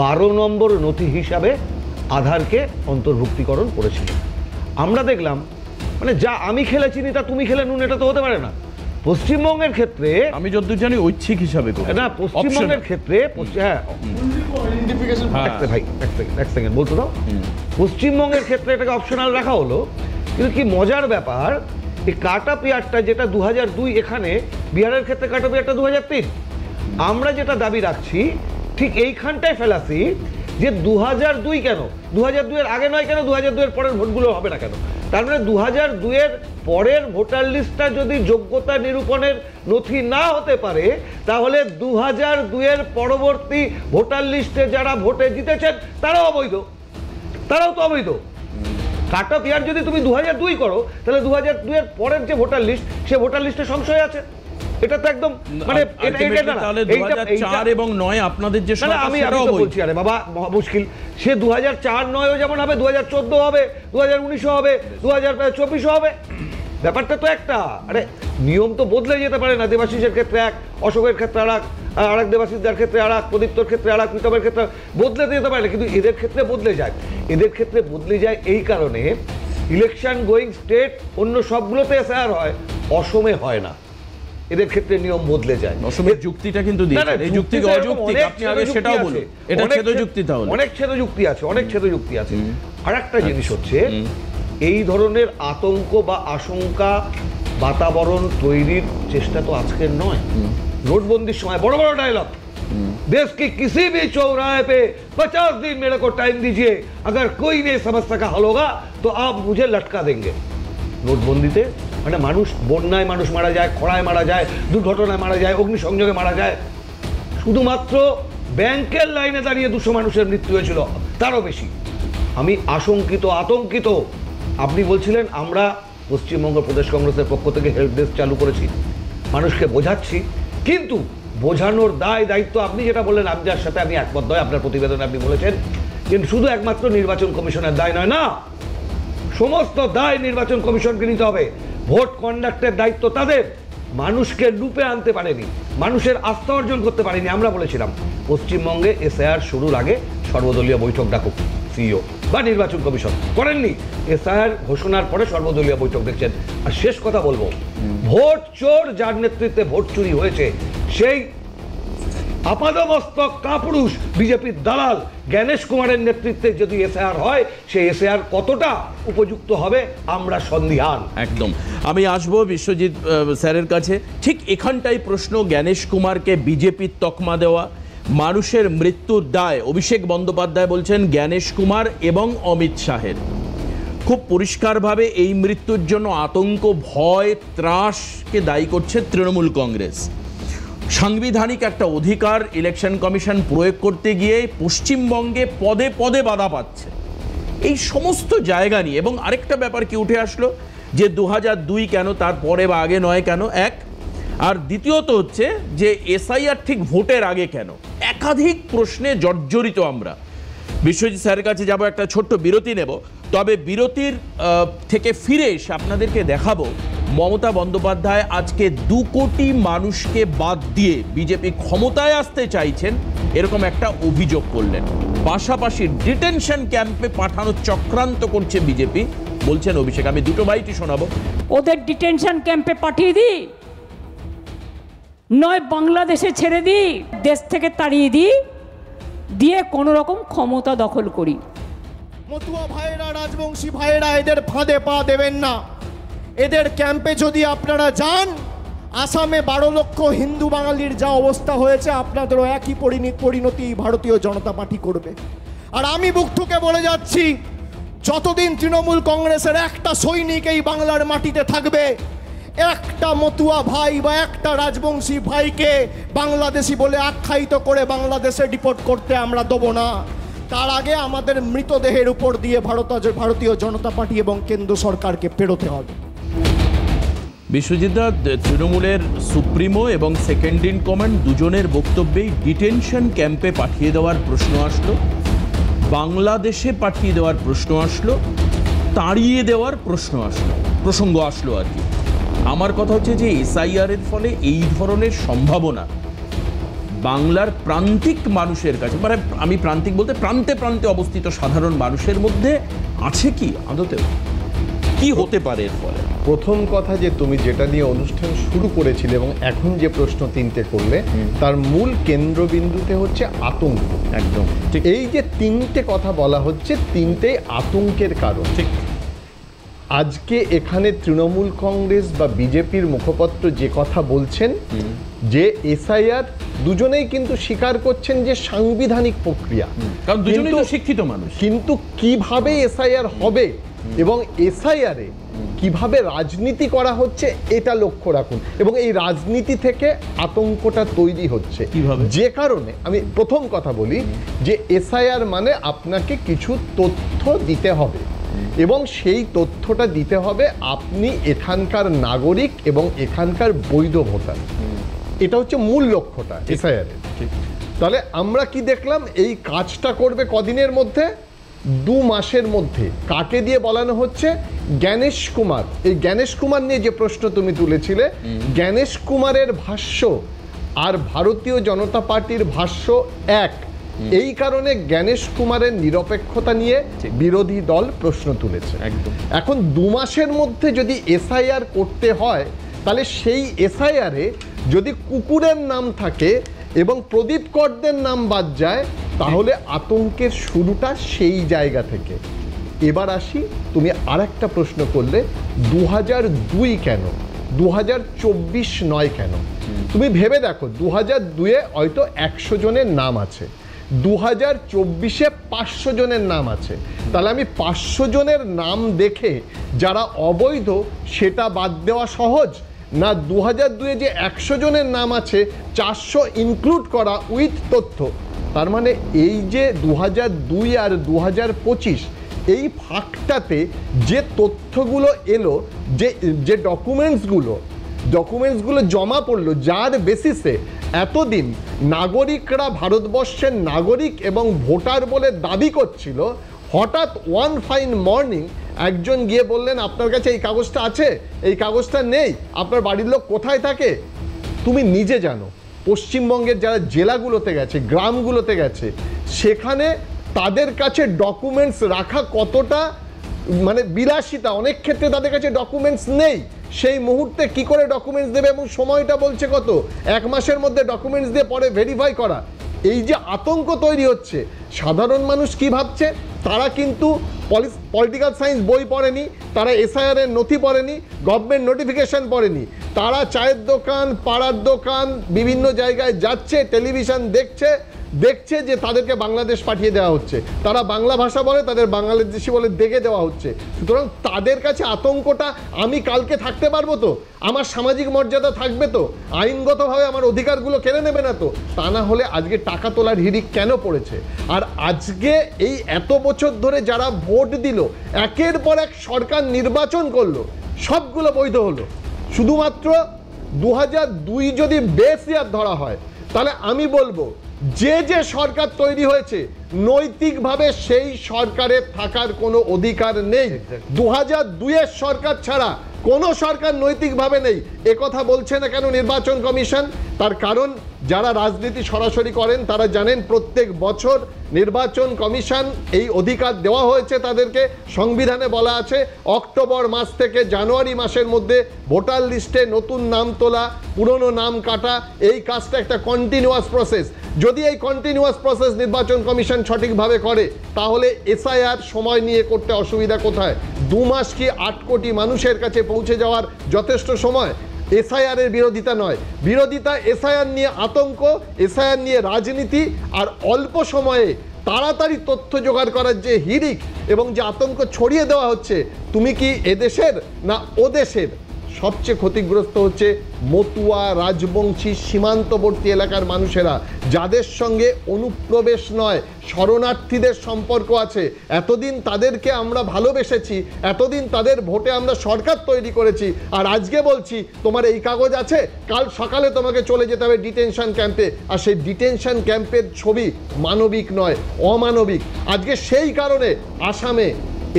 12 নম্বর নথি হিসাবে আধারকে অন্তর্ভুক্তিকরণ করেছিল। আমরা দেখলাম, মানে যা আমি খেলেছি তা তুমি খেলে নুন, এটা তো হতে পারে না। পশ্চিমবঙ্গের ক্ষেত্রে আমি যতদূর জানি ঐচ্ছিক হিসাবে না, পশ্চিমবঙ্গের ক্ষেত্রে ভাই এক সেকেন্ড বলতে দাও। পশ্চিমবঙ্গের ক্ষেত্রে এটাকে অপশনাল রাখা হলো, কিন্তু কি মজার ব্যাপার, এই কাট অফ ইয়ারটা যেটা 2002 এখানে, বিহারের ক্ষেত্রে কাট অফ ইয়ারটা 2003। আমরা যেটা দাবি রাখছি ঠিক এইখানটায় ফেলাসি যে 2002 কেন, 2002 এর আগে নয় কেন, 2002 এর পরের ভোটগুলো হবে না কেন? তার মানে 2002 এর পরের ভোটার লিস্টটা যদি যোগ্যতা নিরূপণের নথি না হতে পারে, তাহলে 2002 এর পরবর্তী ভোটার লিস্টে যারা ভোটে জিতেছেন তারাও অবৈধ, তারাও তো অবৈধ। কাট অফ ইয়ার যদি তুমি 2002 করো, তাহলে 2002 এর পরের যে ভোটার লিস্ট, সে ভোটার লিস্টে সংশয় আছে। এটা তো একদম মানে তাহলে 2004 এবং 9 আপনাদের যে আমি বলছি, আরে বাবা মুশকিল, সে 2004-9 যেমন হবে, 2014 হবে, 2019 হবে, 2024 হবে, ব্যাপারটা তো একটা। আরে নিয়ম তো বদলে যেতে পারে না। দেবাশিসের ক্ষেত্রে এক, অশোকের ক্ষেত্রে আর এক, দেবাশিসদার ক্ষেত্রে আর এক, প্রদীপ্তর ক্ষেত্রে আর এক, প্রীতমের ক্ষেত্রে বদলে যেতে পারে না, কিন্তু এদের ক্ষেত্রে বদলে যায়। এদের ক্ষেত্রে বদলে যায় এই কারণে, ইলেকশন গোয়িং স্টেট অন্য সবগুলোতে এসআইআর হয়, অসমে হয় না, এদের ক্ষেত্রে নিয়ম বদলে যায়। অসমের যুক্তিটা কিন্তু দিয়েছেন, এই যুক্তি অযৌক্তিক, আপনি আগে সেটাও বলুন, এটা ছেদ যুক্তি, তাহলে অনেক ছেদ যুক্তি আছে, অনেক ছেদ যুক্তি আছে। আরেকটা জিনিস হচ্ছে, এই ধরনের আতঙ্ক বা আশঙ্কা বাতাবরণ তৈরির চেষ্টা তো আজকের নয়। নোটবন্দির সময় বড় বড় ডায়লগ, देश की किसी भी चौराहे पे 50 दिन मेरे को टाइम दीजिए, अगर कोई नहीं समस्या का हल होगा तो आप मुझे लटका देंगे। নোটবন্দিতে মানে মানুষ বন্যায় মানুষ মারা যায়, খরায় মারা যায়, দুর্ঘটনায় মারা যায়, অগ্নিসংযোগে মারা যায়। শুধুমাত্র ব্যাংকের লাইনে দাঁড়িয়ে 200 মানুষের মৃত্যু হয়েছিল, তারও বেশি। আমি আতঙ্কিত। আপনি বলছিলেন আমরা পশ্চিমবঙ্গ প্রদেশ কংগ্রেসের পক্ষ থেকে হেল্প ডেস্ক চালু করেছি, মানুষকে বোঝাচ্ছি। কিন্তু বোঝানোর দায়িত্ব আপনি যেটা বললেন, আমি যার সাথে আমি একমত নয়, আপনার প্রতিবেদনে আপনি বলেছেন, কিন্তু শুধু একমাত্র নির্বাচন কমিশনের দায় নয়, না, সমস্ত দায় নির্বাচন কমিশনকে নিতে হবে। ভোট কন্ডাক্টের দায়িত্ব তাদের। মানুষকে লুপে আনতে পারেনি, মানুষের আস্থা অর্জন করতে পারেনি। আমরা বলেছিলাম পশ্চিমবঙ্গে এসআইআর শুরুর আগে সর্বদলীয় বৈঠক ডাকুক সিইও বা নির্বাচন কমিশন, করেননি। এসআইআর ঘোষণার পরে সর্বদলীয় বৈঠক দেখছেন। আর শেষ কথা বলবো, ভোট চোর যার নেতৃত্বে ভোট চুরি হয়েছে, সেই আপাদমস্তক কাপুরুষ বিজেপির দালাল জ্ঞানেশ কুমারের নেতৃত্বে যদি এসআইআর হয়, সেই এসআইআর কতটা উপযুক্ত হবে আমরা সন্দিহান। একদম। আমি আসবো বিশ্বজিৎ স্যারের কাছে। ঠিক এখানটাই প্রশ্ন, জ্ঞানেশ কুমারকে বিজেপির তকমা দেওয়া, মানুষের মৃত্যুর দায় অভিষেক বন্দ্যোপাধ্যায় বলছেন জ্ঞানেশ কুমার এবং অমিত শাহের। খুব পরিষ্কারভাবে এই মৃত্যুর জন্য আতঙ্ক, ভয়, ত্রাসকে দায়ী করছে তৃণমূল কংগ্রেস। সাংবিধানিক একটা অধিকার ইলেকশন কমিশন প্রয়োগ করতে গিয়ে পশ্চিমবঙ্গে পদে পদে বাধা পাচ্ছে। এই সমস্ত জায়গা নিয়ে, এবং আরেকটা ব্যাপার কি উঠে আসলো যে 2002 কেন, তারপরে বা আগে নয় কেন, এক। আর দ্বিতীয়ত হচ্ছে যে এসআইআর ঠিক ভোটের আগে কেন, একাধিক প্রশ্নে জর্জরিত আমরা। বিশ্বজিৎ স্যারের কাছে যাব, একটা ছোট্ট বিরতি নেব। তবে বিরতির থেকে ফিরে এসে আপনাদেরকে দেখাবো মমতা বন্দ্যোপাধ্যায় আজকে 2 কোটি মানুষকে বাদ দিয়ে বিজেপি ক্ষমতায় আসতে চাইছেন এরকম একটা অভিযোগ করলেন। পাশাপাশি ডিটেনশন ক্যাম্পে পাঠানোর চক্রান্ত করছে বিজেপি বলছেন অভিষেক। আমি দুটো বাইটই শোনাবো। ওদের ডিটেনশন ক্যাম্পে পাঠিয়ে দিই, নয় বাংলাদেশে ছেড়ে দিই, দেশ থেকে তাড়িয়ে দিই, দিয়ে কোনো রকম ক্ষমতা দখল করি। মতুয়া ভাইয়েরা, রাজবংশী ভাইয়েরা, এদের ফাঁদে পা দেবেন না। এদের ক্যাম্পে যদি আপনারা যান, আসামে 12 লক্ষ হিন্দু বাঙালির যা অবস্থা হয়েছে, আপনাদেরও একই পরিণতি ভারতীয় জনতা পার্টি করবে। আর আমি বুক ঠুকে বলে যাচ্ছি, যতদিন তৃণমূল কংগ্রেসের একটা সৈনিক এই বাংলার মাটিতে থাকবে, একটা মতুয়া ভাই বা একটা রাজবংশী ভাইকে বাংলাদেশি বলে আখ্যায়িত করে বাংলাদেশে ডিপোর্ট করতে আমরা দেবো না। তার আগে আমাদের মৃতদেহের উপর দিয়ে ভারতীয় জনতা পার্টি এবং কেন্দ্র সরকারকে পেরোতে হবে। বিশ্বজিৎ দা, তৃণমূলের সুপ্রিমো এবং সেকেন্ড ইন কমান্ড দুজনের বক্তব্যেই ডিটেনশন ক্যাম্পে পাঠিয়ে দেওয়ার প্রশ্ন আসলো, বাংলাদেশে পাঠিয়ে দেওয়ার প্রশ্ন আসলো, তাড়িয়ে দেওয়ার প্রসঙ্গ আসলো আর কি। আমার কথা হচ্ছে যে এসআইআর এর ফলে এই ধরনের সম্ভাবনা বাংলার প্রান্তিক মানুষের কাছে, মানে আমি প্রান্তিক বলতে প্রান্তে প্রান্তে অবস্থিত সাধারণ মানুষের মধ্যে আছে কি আদতে, কি হতে পারে এর ফলে? প্রথম কথা যে তুমি যেটা নিয়ে অনুষ্ঠান শুরু করেছিলে এবং এখন যে প্রশ্ন 3টে করলে, তার মূল কেন্দ্রবিন্দুতে হচ্ছে আতঙ্ক। একদম ঠিক। এই যে 3টে কথা বলা হচ্ছে, 3টেই আতঙ্কের কারণ। ঠিক। আজকে এখানে তৃণমূল কংগ্রেস বা বিজেপির মুখপাত্র যে কথা বলছেন যে এসআইআর, দুজনেই কিন্তু স্বীকার করছেন যে সাংবিধানিক প্রক্রিয়া, কারণ দুজনেই তো শিক্ষিত মানুষ। কিন্তু কিভাবে এসআইআর হবে এবং এসআইআরে কিভাবে রাজনীতি করা হচ্ছে এটা লক্ষ্য রাখুন। এবং এই রাজনীতি থেকে আতঙ্কটা তৈরি হচ্ছে কিভাবে, যে কারণে আমি প্রথম কথা বলি যে এসআইআর মানে আপনাকে কিছু তথ্য দিতে হবে, এবং সেই তথ্যটা দিতে হবে আপনি এখানকার নাগরিক এবং এখানকার বৈধ ভোটার। এটা হচ্ছে মূল লক্ষ্যটা এসআইআর এর। তাহলে আমরা কি দেখলাম, এই কাজটা করবে কদিনের মধ্যে? 2 মাসের মধ্যে। কাকে দিয়ে বলানো হচ্ছে? জ্ঞানেশ কুমার। এই জ্ঞানেশ কুমার নিয়ে যে প্রশ্ন তুমি তুলেছিলে, জ্ঞানেশ কুমারের ভাষ্য আর ভারতীয় জনতা পার্টির ভাষ্য এক। এই কারণে জ্ঞানেশ কুমারের নিরপেক্ষতা নিয়ে বিরোধী দল প্রশ্ন তুলেছে। এখন 2 মাসের মধ্যে যদি এসআইআর করতে হয়, তাহলে সেই এসআইআরে যদি কুকুরের নাম থাকে এবং প্রদীপ করদের নাম বাদ যায়, তাহলে আতঙ্কের শুরুটা সেই জায়গা থেকে। এবার আসি, তুমি আরেকটা প্রশ্ন করলে 2002 কেন, 2024 নয় কেন? তুমি ভেবে দেখো, 2002-এ হয়তো 100 জনের নাম আছে, 2024-এ 500 জনের নাম আছে। তাহলে আমি 500 জনের নাম দেখে যারা অবৈধ সেটা বাদ দেওয়া সহজ না? 2002-এ যে 100 জনের নাম আছে 400 ইনক্লুড করা উইথ তথ্য। তার মানে এই যে 2002 আর 2025 এই ফাঁকটাতে যে তথ্যগুলো এলো, যে ডকুমেন্টসগুলো জমা পড়লো, যার বেসিসে এতদিন নাগরিকরা ভারতবর্ষের নাগরিক এবং ভোটার বলে দাবি করছিল, হঠাৎ ওয়ান ফাইন মর্নিং একজন গিয়ে বললেন আপনার কাছে এই কাগজটা আছে, এই কাগজটা নেই, আপনার বাড়ির লোক কোথায় থাকে? তুমি নিজে জানো পশ্চিমবঙ্গের যারা জেলাগুলোতে গেছে, গ্রামগুলোতে গেছে, সেখানে তাদের কাছে ডকুমেন্টস রাখা কতটা মানে বিলাসিতা। অনেক ক্ষেত্রে তাদের কাছে ডকুমেন্টস নেই, সেই মুহূর্তে কি করে ডকুমেন্টস দেবে, এবং সময়টা বলছে কত, 1 মাসের মধ্যে ডকুমেন্টস দিয়ে পরে ভেরিফাই করা। এই যে আতঙ্ক তৈরি হচ্ছে, সাধারণ মানুষ কি ভাবছে, তারা কিন্তু পলিটিক্যাল সায়েন্স বই পড়েনি, তারা এসআইআর এর নথি পড়েনি, গভর্নমেন্ট নোটিফিকেশন পড়েনি, তারা চায়ের দোকান, পাড়ার দোকান, বিভিন্ন জায়গায় যাচ্ছে, টেলিভিশন দেখছে যে তাদেরকে বাংলাদেশ পাঠিয়ে দেওয়া হচ্ছে, তারা বাংলা ভাষা বলে, তাদের বাংলাদেশি বলে দেখে দেওয়া হচ্ছে। সুতরাং তাদের কাছে আতঙ্কটা, আমি কালকে থাকতে পারবো তো, আমার সামাজিক মর্যাদা থাকবে তো, আইনগতভাবে আমার অধিকারগুলো কেড়ে নেবে না তো, তা না হলে আজকে টাকা তোলার হিড়িক কেন পড়েছে? আর আজকে এই এত বছর ধরে যারা ভোট দিল, একের পর এক সরকার নির্বাচন করলো, সবগুলো বৈধ হলো, শুধুমাত্র 2002 যদি বেস ইয়ার ধরা হয়, তাহলে আমি বলবো যে সরকার তৈরি হয়েছে নৈতিকভাবে সেই সরকারের থাকার কোনো অধিকার নেই। 2002-এর সরকার ছাড়া কোনো সরকার নৈতিকভাবে নেই। একথা বলছে না কেন নির্বাচন কমিশন? তার কারণ যারা রাজনীতি সরাসরি করেন তারা জানেন প্রত্যেক বছর নির্বাচন কমিশন এই অধিকার দেওয়া হয়েছে তাদেরকে। সংবিধানে বলা আছে অক্টোবর মাস থেকে জানুয়ারি মাসের মধ্যে ভোটার লিস্টে নতুন নাম তোলা, পুরনো নাম কাটা, এই কাজটা একটা কন্টিনিউয়াস প্রসেস। যদি এই কন্টিনিউয়াস প্রসেস নির্বাচন কমিশন সঠিকভাবে করে, তাহলে এসআইআর সময় নিয়ে করতে অসুবিধা কোথায়? 2 মাস কি 8 কোটি মানুষের কাছে পৌঁছে যাওয়ার যথেষ্ট সময়? এসআইআর এর বিরোধিতা নয়, বিরোধিতা এসআইআর নিয়ে আতঙ্ক, এসআইআর নিয়ে রাজনীতি, আর অল্প সময়ে তাড়াতাড়ি তথ্য জোগাড় করার যে হিড়িক এবং যে আতঙ্ক ছড়িয়ে দেওয়া হচ্ছে। তুমি কি এদেশের না ওদেশের? সবচেয়ে ক্ষতিগ্রস্ত হচ্ছে মতুয়া, রাজবংশী, সীমান্তবর্তী এলাকার মানুষেরা, যাদের সঙ্গে অনুপ্রবেশ নয় শরণার্থীদের সম্পর্ক আছে। এতদিন তাদেরকে আমরা ভালোবেসেছি, এতদিন তাদের ভোটে আমরা সরকার তৈরি করেছি, আর আজকে বলছি তোমার এই কাগজ আছে, কাল সকালে তোমাকে চলে যেতে হবে ডিটেনশন ক্যাম্পে। আর সেই ডিটেনশন ক্যাম্পের ছবি মানবিক নয়, অমানবিক। আজকে সেই কারণে আসামে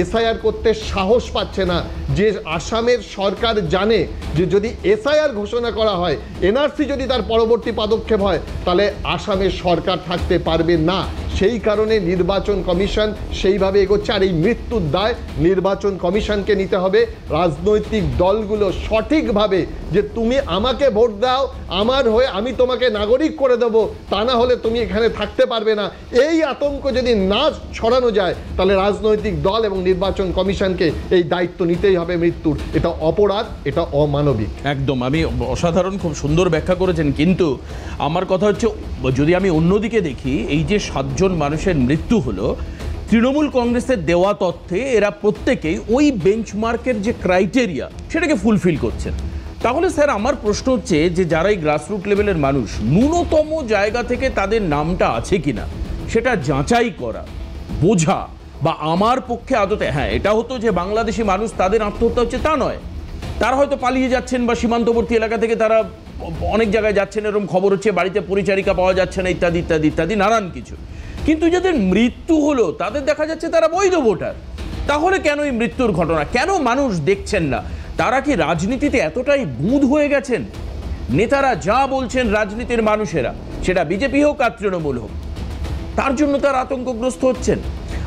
এসআইআর করতে সাহস পাচ্ছে না, যে আসামের সরকার জানে যে যদি এসআইআর ঘোষণা করা হয়, এনআরসি যদি তার পরবর্তী পদক্ষেপ হয়, তাহলে আসামের সরকার থাকতে পারবে না। সেই কারণে নির্বাচন কমিশন সেইভাবে এগোচ্ছে। আর এই মৃত্যুর দায় নির্বাচন কমিশনকে নিতে হবে। রাজনৈতিক দলগুলো সঠিকভাবে যে তুমি আমাকে ভোট দাও, আমার হয়ে আমি তোমাকে নাগরিক করে দেবো, তা না হলে তুমি এখানে থাকতে পারবে না, এই আতঙ্ক যদি না ছড়ানো যায়, তাহলে রাজনৈতিক দল এবং নির্বাচন কমিশনকে এই দায়িত্ব নিতেই হবে মৃত্যুর। এটা অপরাধ, এটা অমানবিক। একদম, আমি অসাধারণ, খুব সুন্দর ব্যাখ্যা করেছেন। কিন্তু আমার কথা হচ্ছে, যদি আমি অন্যদিকে দেখি, এই যে 7 জন মানুষের মৃত্যু হলো, তৃণমূল কংগ্রেসের দেওয়া তথ্যে এরা প্রত্যেকেই ওই বেঞ্চমার্কের যে ক্রাইটেরিয়া সেটাকে ফুলফিল করছেন। তাহলে স্যার আমার প্রশ্ন হচ্ছে যে যারা এই গ্রাসরুট লেভেলের মানুষ, ন্যূনতম জায়গা থেকে তাদের নামটা আছে কিনা সেটা যাচাই করা, বোঝা, বা আমার পক্ষে আদতে, হ্যাঁ এটা হতো যে বাংলাদেশি মানুষ তাদের আত্মহত্যা হচ্ছে তা নয়, তারা হয়তো পালিয়ে যাচ্ছেন বা সীমান্তবর্তী এলাকা থেকে তারা অনেক জায়গায় যাচ্ছেন, এরকম খবর হচ্ছে, বাড়িতে পরিচারিকা পাওয়া যাচ্ছে না, ইত্যাদি ইত্যাদি ইত্যাদি নানান কিছু। কিন্তু যাদের মৃত্যু হলো তাদের দেখা যাচ্ছে তারা বৈধ ভোটার। তাহলে কেন এই মৃত্যুর ঘটনা, কেন মানুষ দেখছেন না? তারা কি রাজনীতিতে এতটাই বুঁদ হয়ে গেছেন? নেতারা যা বলছেন রাজনীতির মানুষেরা, সেটা বিজেপি হোক আর তৃণমূল হোক, তার জন্য তারা আতঙ্কগ্রস্ত হচ্ছেন।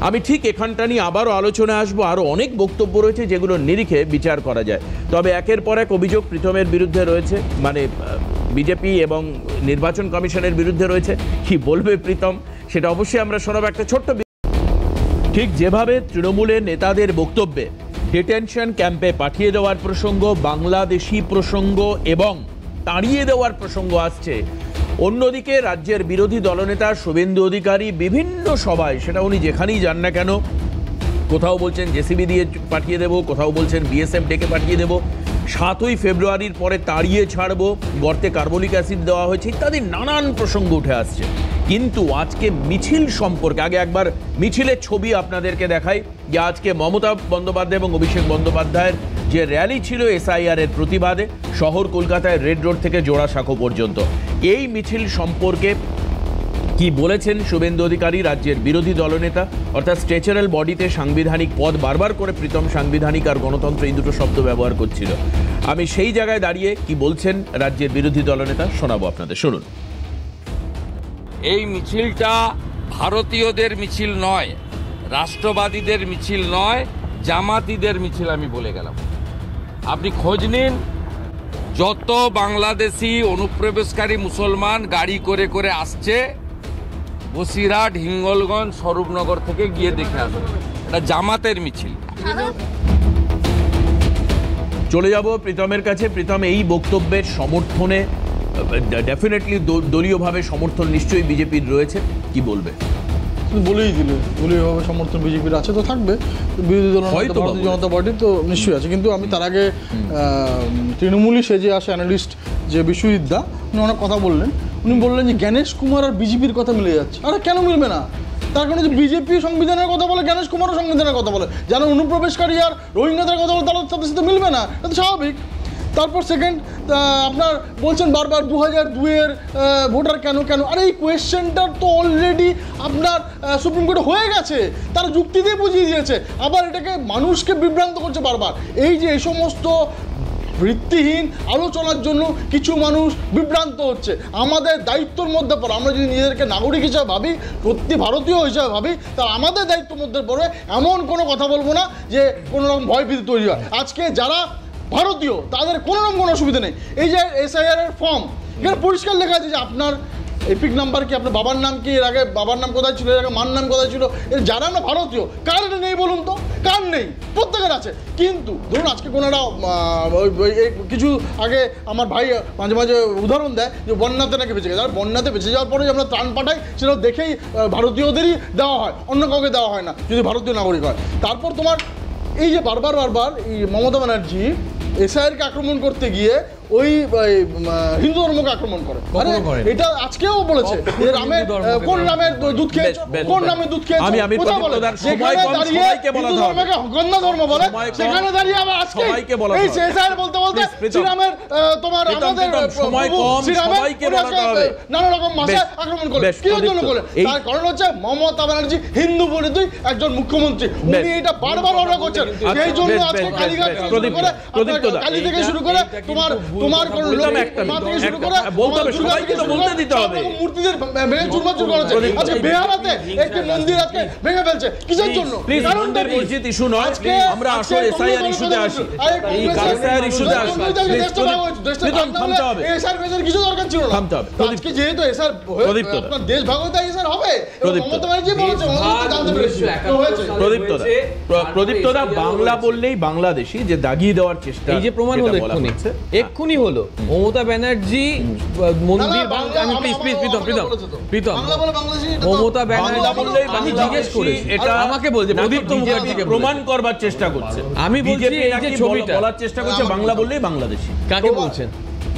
আমি ঠিক এখানটা নিয়ে আবারও আলোচনায় আসবো, আরও অনেক বক্তব্য রয়েছে যেগুলো নিরিখে বিচার করা যায়। তবে একের পর এক অভিযোগ প্রীতমের বিরুদ্ধে রয়েছে, মানে বিজেপি এবং নির্বাচন কমিশনের বিরুদ্ধে রয়েছে। কি বলবে প্রীতম সেটা অবশ্যই আমরা শোনাবো একটা ছোট্ট। ঠিক যেভাবে তৃণমূলের নেতাদের বক্তব্যে ডিটেনশন ক্যাম্পে পাঠিয়ে দেওয়ার প্রসঙ্গ, বাংলাদেশি প্রসঙ্গ এবং তাড়িয়ে দেওয়ার প্রসঙ্গ আসছে, অন্যদিকে রাজ্যের বিরোধী দলনেতা শুভেন্দু অধিকারী বিভিন্ন সভায়, সেটা উনি যেখানেই যান না কেন, কোথাও বলছেন জেসিবি দিয়ে পাঠিয়ে দেবো, কোথাও বলছেন বিএসএফ ডেকে পাঠিয়ে দেবো, 7ই ফেব্রুয়ারির পরে তাড়িয়ে ছাড়বো, গর্তে কার্বলিক অ্যাসিড দেওয়া হয়েছে, ইত্যাদি নানান প্রসঙ্গ উঠে আসছে। কিন্তু আজকে মিছিল সম্পর্কে আগে একবার মিছিলের ছবি আপনাদেরকে দেখাই, যে আজকে মমতা বন্দ্যোপাধ্যায় এবং অভিষেক বন্দ্যোপাধ্যায়ের যে র্যালি ছিল এসআইআর এর প্রতিবাদে শহর কলকাতায় রেড রোড থেকে জোড়াসাঁকো পর্যন্ত। এই মিছিল সম্পর্কে কি বলেছেন শুভেন্দু অধিকারী, রাজ্যের বিরোধী দলনেতা? অর্থাৎ স্ট্রেচারাল বডিতে সাংবিধানিক পদ বারবার করে প্রীতম সাংবিধানিক আর গণতন্ত্র এই দুটো শব্দ ব্যবহার করছিল। আমি সেই জায়গায় দাঁড়িয়ে কি বলছেন রাজ্যের বিরোধী দলনেতা শোনাবো আপনাদের, শুনুন। এই মিছিলটা ভারতীয়দের মিছিল নয়, রাষ্ট্রবাদীদের মিছিল নয়, জামাতিদের মিছিল আমি বলে গেলাম। আপনি খোঁজ নিন, যত বাংলাদেশি অনুপ্রবেশকারী মুসলমান গাড়ি করে করে আসছে বসিরহাট, হিঙ্গলগঞ্জ, স্বরূপনগর থেকে গিয়ে দেখে আসবে, এটা জামাতের মিছিল। চলে যাব প্রীতমের কাছে। প্রীতম, এই বক্তব্যের সমর্থনে ডেফিনেটলি দলীয়ভাবে সমর্থন নিশ্চয়ই বিজেপির রয়েছে, কি বলবে? বলেই দিলে দলীয়ভাবে সমর্থন বিজেপির আছে তো থাকবে, বিরোধী দল ভারতীয় জনতা পার্টির তো নিশ্চয়ই আছে। কিন্তু আমি তার আগে তৃণমূলই সেজে আসে অ্যানালিস্ট যে বিশ্বজিৎ দা, উনি অনেক কথা বললেন। উনি বললেন যে গণেশ কুমার আর বিজেপির কথা মিলে যাচ্ছে। আরে কেন মিলবে না? তার কারণে যে বিজেপি সংবিধানের কথা বলে, গণেশ কুমারও সংবিধানের কথা বলে, যারা অনুপ্রবেশকারী আর রোহিঙ্গাদের কথা বলে তাদের সাথে সাথে মিলবে না, এটা তো স্বাভাবিক। তারপর সেকেন্ড, আপনার বলছেন বারবার 2002-এর ভোটার কেন কেন, আর এই কোয়েশ্চেনটা তো অলরেডি আপনার সুপ্রিম কোর্টে হয়ে গেছে, তারা যুক্তি দিয়ে বুঝিয়ে দিয়েছে। আবার এটাকে মানুষকে বিভ্রান্ত করছে বারবার। এই যে এই সমস্ত ভিত্তিহীন আলোচনার জন্য কিছু মানুষ বিভ্রান্ত হচ্ছে। আমাদের দায়িত্বর মধ্যে পড়ে, আমরা যদি নিজেদেরকে নাগরিক হিসাবে ভাবি, সত্যি ভারতীয় হিসাবে ভাবি, তা আমাদের দায়িত্বের মধ্যে পড়ে এমন কোনো কথা বলবো না যে কোনো রকম ভয়ভীতি তৈরি হয়। আজকে যারা ভারতীয় তাদের কোনো রকম কোনো অসুবিধা নেই। এই যে এসআইআর এর ফর্ম, এখানে পরিষ্কার লেখা আছে যে আপনার এপিক নাম্বার কি, আপনার বাবার নাম কি, এর আগে বাবার নাম কোথায় ছিল, এর আগে মার নাম কোথায় ছিল, এর যারা আমরা ভারতীয়, কার এটা নেই বলুন তো? কার নেই? প্রত্যেকের আছে। কিন্তু ধরুন আজকে কোনো একটা কিছু আগে আমার ভাই মাঝে মাঝে উদাহরণ দেয় যে বন্যাতে নাকি বেঁচে গেছে। আর বন্যাতে বেঁচে যাওয়ার পরে আমরা ত্রাণ পাঠাই, সেটা দেখেই ভারতীয়দেরই দেওয়া হয়, অন্য কাউকে দেওয়া হয় না যদি ভারতীয় নাগরিক হয়। তারপর তোমার এই যে বারবার এই মমতা ব্যানার্জি এসআইআরকে আক্রমণ করতে গিয়ে ওই হিন্দু ধর্মকে আক্রমণ করে। এটা আজকেও বলেছে রামের কোন নামের দুধ খেয়েছো, কোন নামের দুধ খেয়েছো, কোথায় বলে? যেখানে দাঁড়িয়ে হিন্দু ধর্মকে গন্ধ ধর্ম বলে, সেখানে দাঁড়িয়ে আবার আজকে এই এসআইআর বলতে বলতে শ্রীরামের তোমার আমাদের নানা রকম ভাষায় আক্রমণ করে। কি জন্য বলে? তার কারণ হচ্ছে মমতা ব্যানার্জি হিন্দু বিরোধী একজন মুখ্যমন্ত্রী, উনি এটা বারবার অর্ডার করছেন। সেই জন্য আজকে কালীঘাট শুরু করে, কালী থেকে শুরু করে তোমার কোন লোক মা থেকে শুরু করে বলতে হবে, সবাইকে তো বলতে দিতে হবে। মূর্তিদের ভেঙে চুরমাচুর করেছে। আজকে বেহালাতে একটি মন্দির আজকে ভেঙে ফেলছে, কিসের জন্য? কারণটা পরিচিত ইস্যু নয়। আমরা আসলে এসআইআর ইস্যুতে আসি, এই এসআইআর ইস্যুতে আসি। থামতে হবে, এসআইআর ফেসার কিছু দরকার ছিল না। থামতে হবে। আজকে যেহেতু এসআইআর আপনার দেশ ভাগ হতে এসআইআর হবে, মমতা ব্যানার্জি বলেছে, জানতে পেরেছে। প্রদীপ্তদা, বাংলা বললেই বাংলাদেশি যে দাগিয়ে দেওয়ার চেষ্টা, এই যে প্রমাণ হলো এক্ষুনি হলো মমতা ব্যানার্জি মন্দির, আমি প্রীতম মমতা ব্যানার্জি, আমি জিজ্ঞেস করেছি, এটা আমাকে বলছে প্রদীপ্ত মুখার্জিকে প্রমাণ করবার চেষ্টা করছে। আমি বলছি এই যে ছবিটা বলার চেষ্টা করছে বাংলা বললেই বাংলাদেশি। কাকে বলছেন?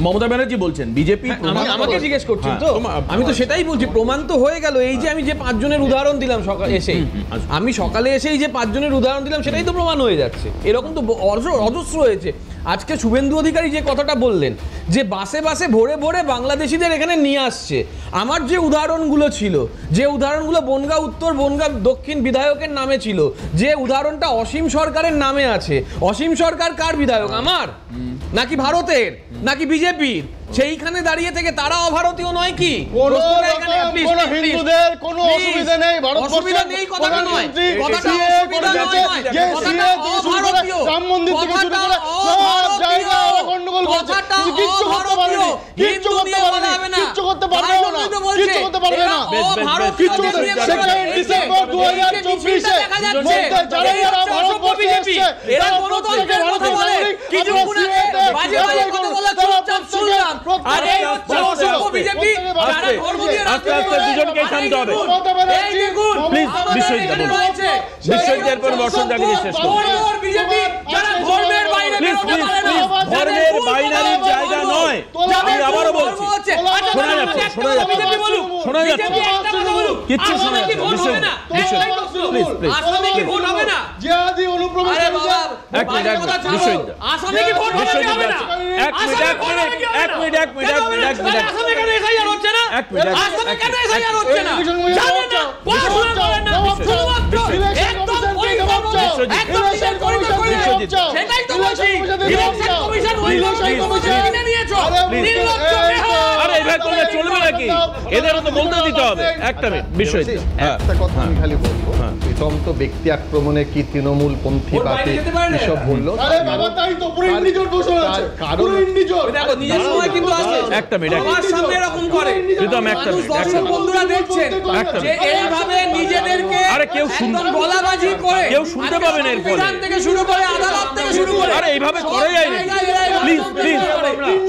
মমতা ব্যানার্জি বলছেন, বিজেপি আমাকে জিজ্ঞেস করছেন তো, আমি তো সেটাই বলছি। প্রমাণ তো হয়ে গেল। এই যে আমি যে 5 জনের উদাহরণ দিলাম সকালে এসেই, আমি সকালে এসেই যে 5 জনের উদাহরণ দিলাম, সেটাই তো প্রমাণ হয়ে যাচ্ছে। এরকম তো অজস্র হয়েছে। আজকে শুভেন্দু অধিকারী যে কথাটা বললেন যে বাসে বাসে ভরে ভরে বাংলাদেশিদের এখানে নিয়ে আসছে, আমার যে উদাহরণগুলো ছিল, যে উদাহরণগুলো বনগাঁ উত্তর বনগাঁ দক্ষিণ বিধায়কের নামে ছিল, যে উদাহরণটা অসীম সরকারের নামে আছে, অসীম সরকার কার বিধায়ক? আমার নাকি ভারতের নাকি বিজেপির? সেইখানে দাঁড়িয়ে থেকে তারা অভারতীয় নয় কি? হিন্দুদের কোনো অসুবিধা নেই, অসুবিধা নেই কথাটা নয়, কথাটা অসুবিধা নয়, কথাটা অভারতীয়, রাম মন্দির থেকে শুরু করে সব জায়গায় গন্ডগোল করছে, কিচ্ছু করতে পারেনি, কিচ্ছু করতে পারবে না, কিচ্ছু করতে পারবে না, কিচ্ছু করতে পারবে না, কিচ্ছু করতে। সেকেন্ড ডিসেম্বর 2024 এ মধ্যে যারা ভারতবর্ষে এসেছে, এরা গণতন্ত্রের কথা বলে, কিছু বাজে বাজে কথা বলে চুপচাপ শুনলাম। আর এই হচ্ছে অসভ্য বিজেপি, যারা ধর্ম দিয়ে আস্তে আস্তে দুজনকে শান্ত হবে। এই দেখুন প্লিজ বিশ্বজিৎ বলুন, বিশ্বজিৎ পর বর্ষণ দাকে শেষ করুন। বিজেপি যারা ধর্মের বাইরে প্লিজ ধর্মের বাইনারির জায়গা নয়, আমি আবারও বলছি, শোনা যাচ্ছে, শোনা যাচ্ছে, শোনা যাচ্ছে, কিচ্ছু শোনা যাচ্ছে, চলবে নাকি? এদেরও তো বলতে দিতে হবে। একটা মিনিট, বিষয় একটা কথা আমি খালি বলবো, প্রীতম তো ব্যক্তি আক্রমণে কি তৃণমূল পন্থী বা এসব বললো, একটা মিনিট, আমার সামনে এরকম করে প্রীতম একটা মিনিট, দর্শক বন্ধুরা দেখছেন যে এইভাবে নিজেদেরকে কেউ একদম গলাবাজি করে কেউ শুনতে পাবেন এর ফলে থেকে শুরু করে আদালত থেকে শুরু করে আরে এইভাবে করে যায় না, প্লিজ প্লিজ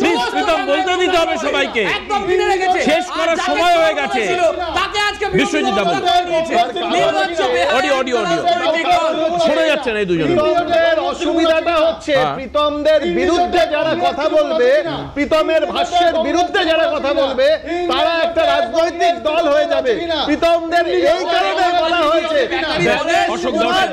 প্লিজ প্রীতম বলতে দিতে হবে সবাইকে, একদম ফিরে রেখেছে, শেষ করার সময় হয়ে গেছে। তাকে আজকে বিশ্বজিৎ দা বলুন, অডিও অডিও অডিও শোনা যাচ্ছে না এই দুজন। অসুবিধাটা হচ্ছে প্রীতমদের বিরুদ্ধে যারা কথা বলবে, প্রীতমের ভাষ্যের বিরুদ্ধে যারা কথা বলবে, তারা একটা রাজনৈতিক দল হয়ে যাবে। প্রীতমদের এই কারণে বলা হয়েছে অশোক দর্শক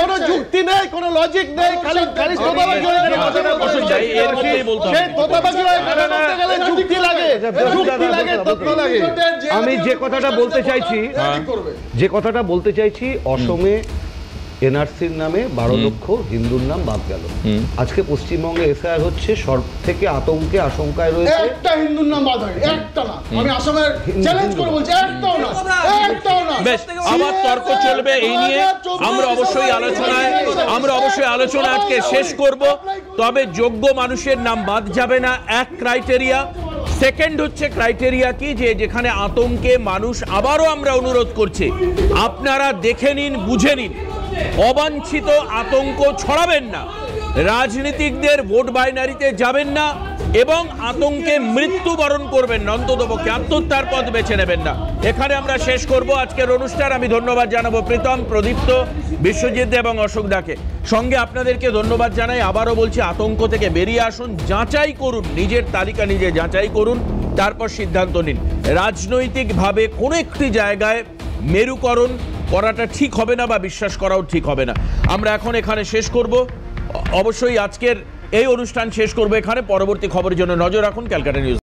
কোনো যুক্তি নেই, কোনো লজিক নেই, খালি খালি যুক্তি লাগে, যুক্তি লাগে, তথ্য লাগে। আমি যে কথাটা বলতে চাইছি, অসমে এনআরসির নামে 12 লক্ষ হিন্দুর নাম বাদ গেল। আজকে পশ্চিমবঙ্গে এসআইআর হচ্ছে, সব থেকে আতঙ্কে আশঙ্কায় রয়েছে। একটা হিন্দুর নাম বাদ হয়, একটা না, আমি আসামের চ্যালেঞ্জ করে বলছি, একটাও না, একটাও না। বেশ, আবার তর্ক চলবে এই নিয়ে, আমরা অবশ্যই আলোচনা আজকে শেষ করব। তবে যোগ্য মানুষের নাম বাদ যাবে না, এক ক্রাইটেরিয়া। সেকেন্ড হচ্ছে ক্রাইটেরিয়া কি, যে যেখানে আতঙ্কে মানুষ, আবারও আমরা অনুরোধ করছি আপনারা দেখে নিন, বুঝে নিন, অবাঞ্ছিত আতঙ্ক ছড়াবেন না, রাজনীতিকদের ভোট বাইনারিতে যাবেন না এবং আতঙ্কে মৃত্যুবরণ করবেন না, অন্ততপক্ষে আত্মহত্যার পথ বেছে নেবেন না। এখানে আমরা শেষ করব আজকের অনুষ্ঠান। আমি ধন্যবাদ জানাবো প্রীতম, প্রদীপ্ত, বিশ্বজিৎ এবং অশোক দাকে। সঙ্গে আপনাদেরকে ধন্যবাদ জানাই। আবারও বলছি, আতঙ্ক থেকে বেরিয়ে আসুন, যাচাই করুন, নিজের তালিকা নিজে যাচাই করুন, তারপর সিদ্ধান্ত নিন। রাজনৈতিকভাবে কোনো একটি জায়গায় মেরুকরণ করাটা ঠিক হবে না, বা বিশ্বাস করাও ঠিক হবে না। আমরা এখন এখানে শেষ করব। অবশ্যই আজকের এই অনুষ্ঠান শেষ করবো এখানে। পরবর্তী খবরের জন্য নজর রাখুন ক্যালকাটা নিউজ।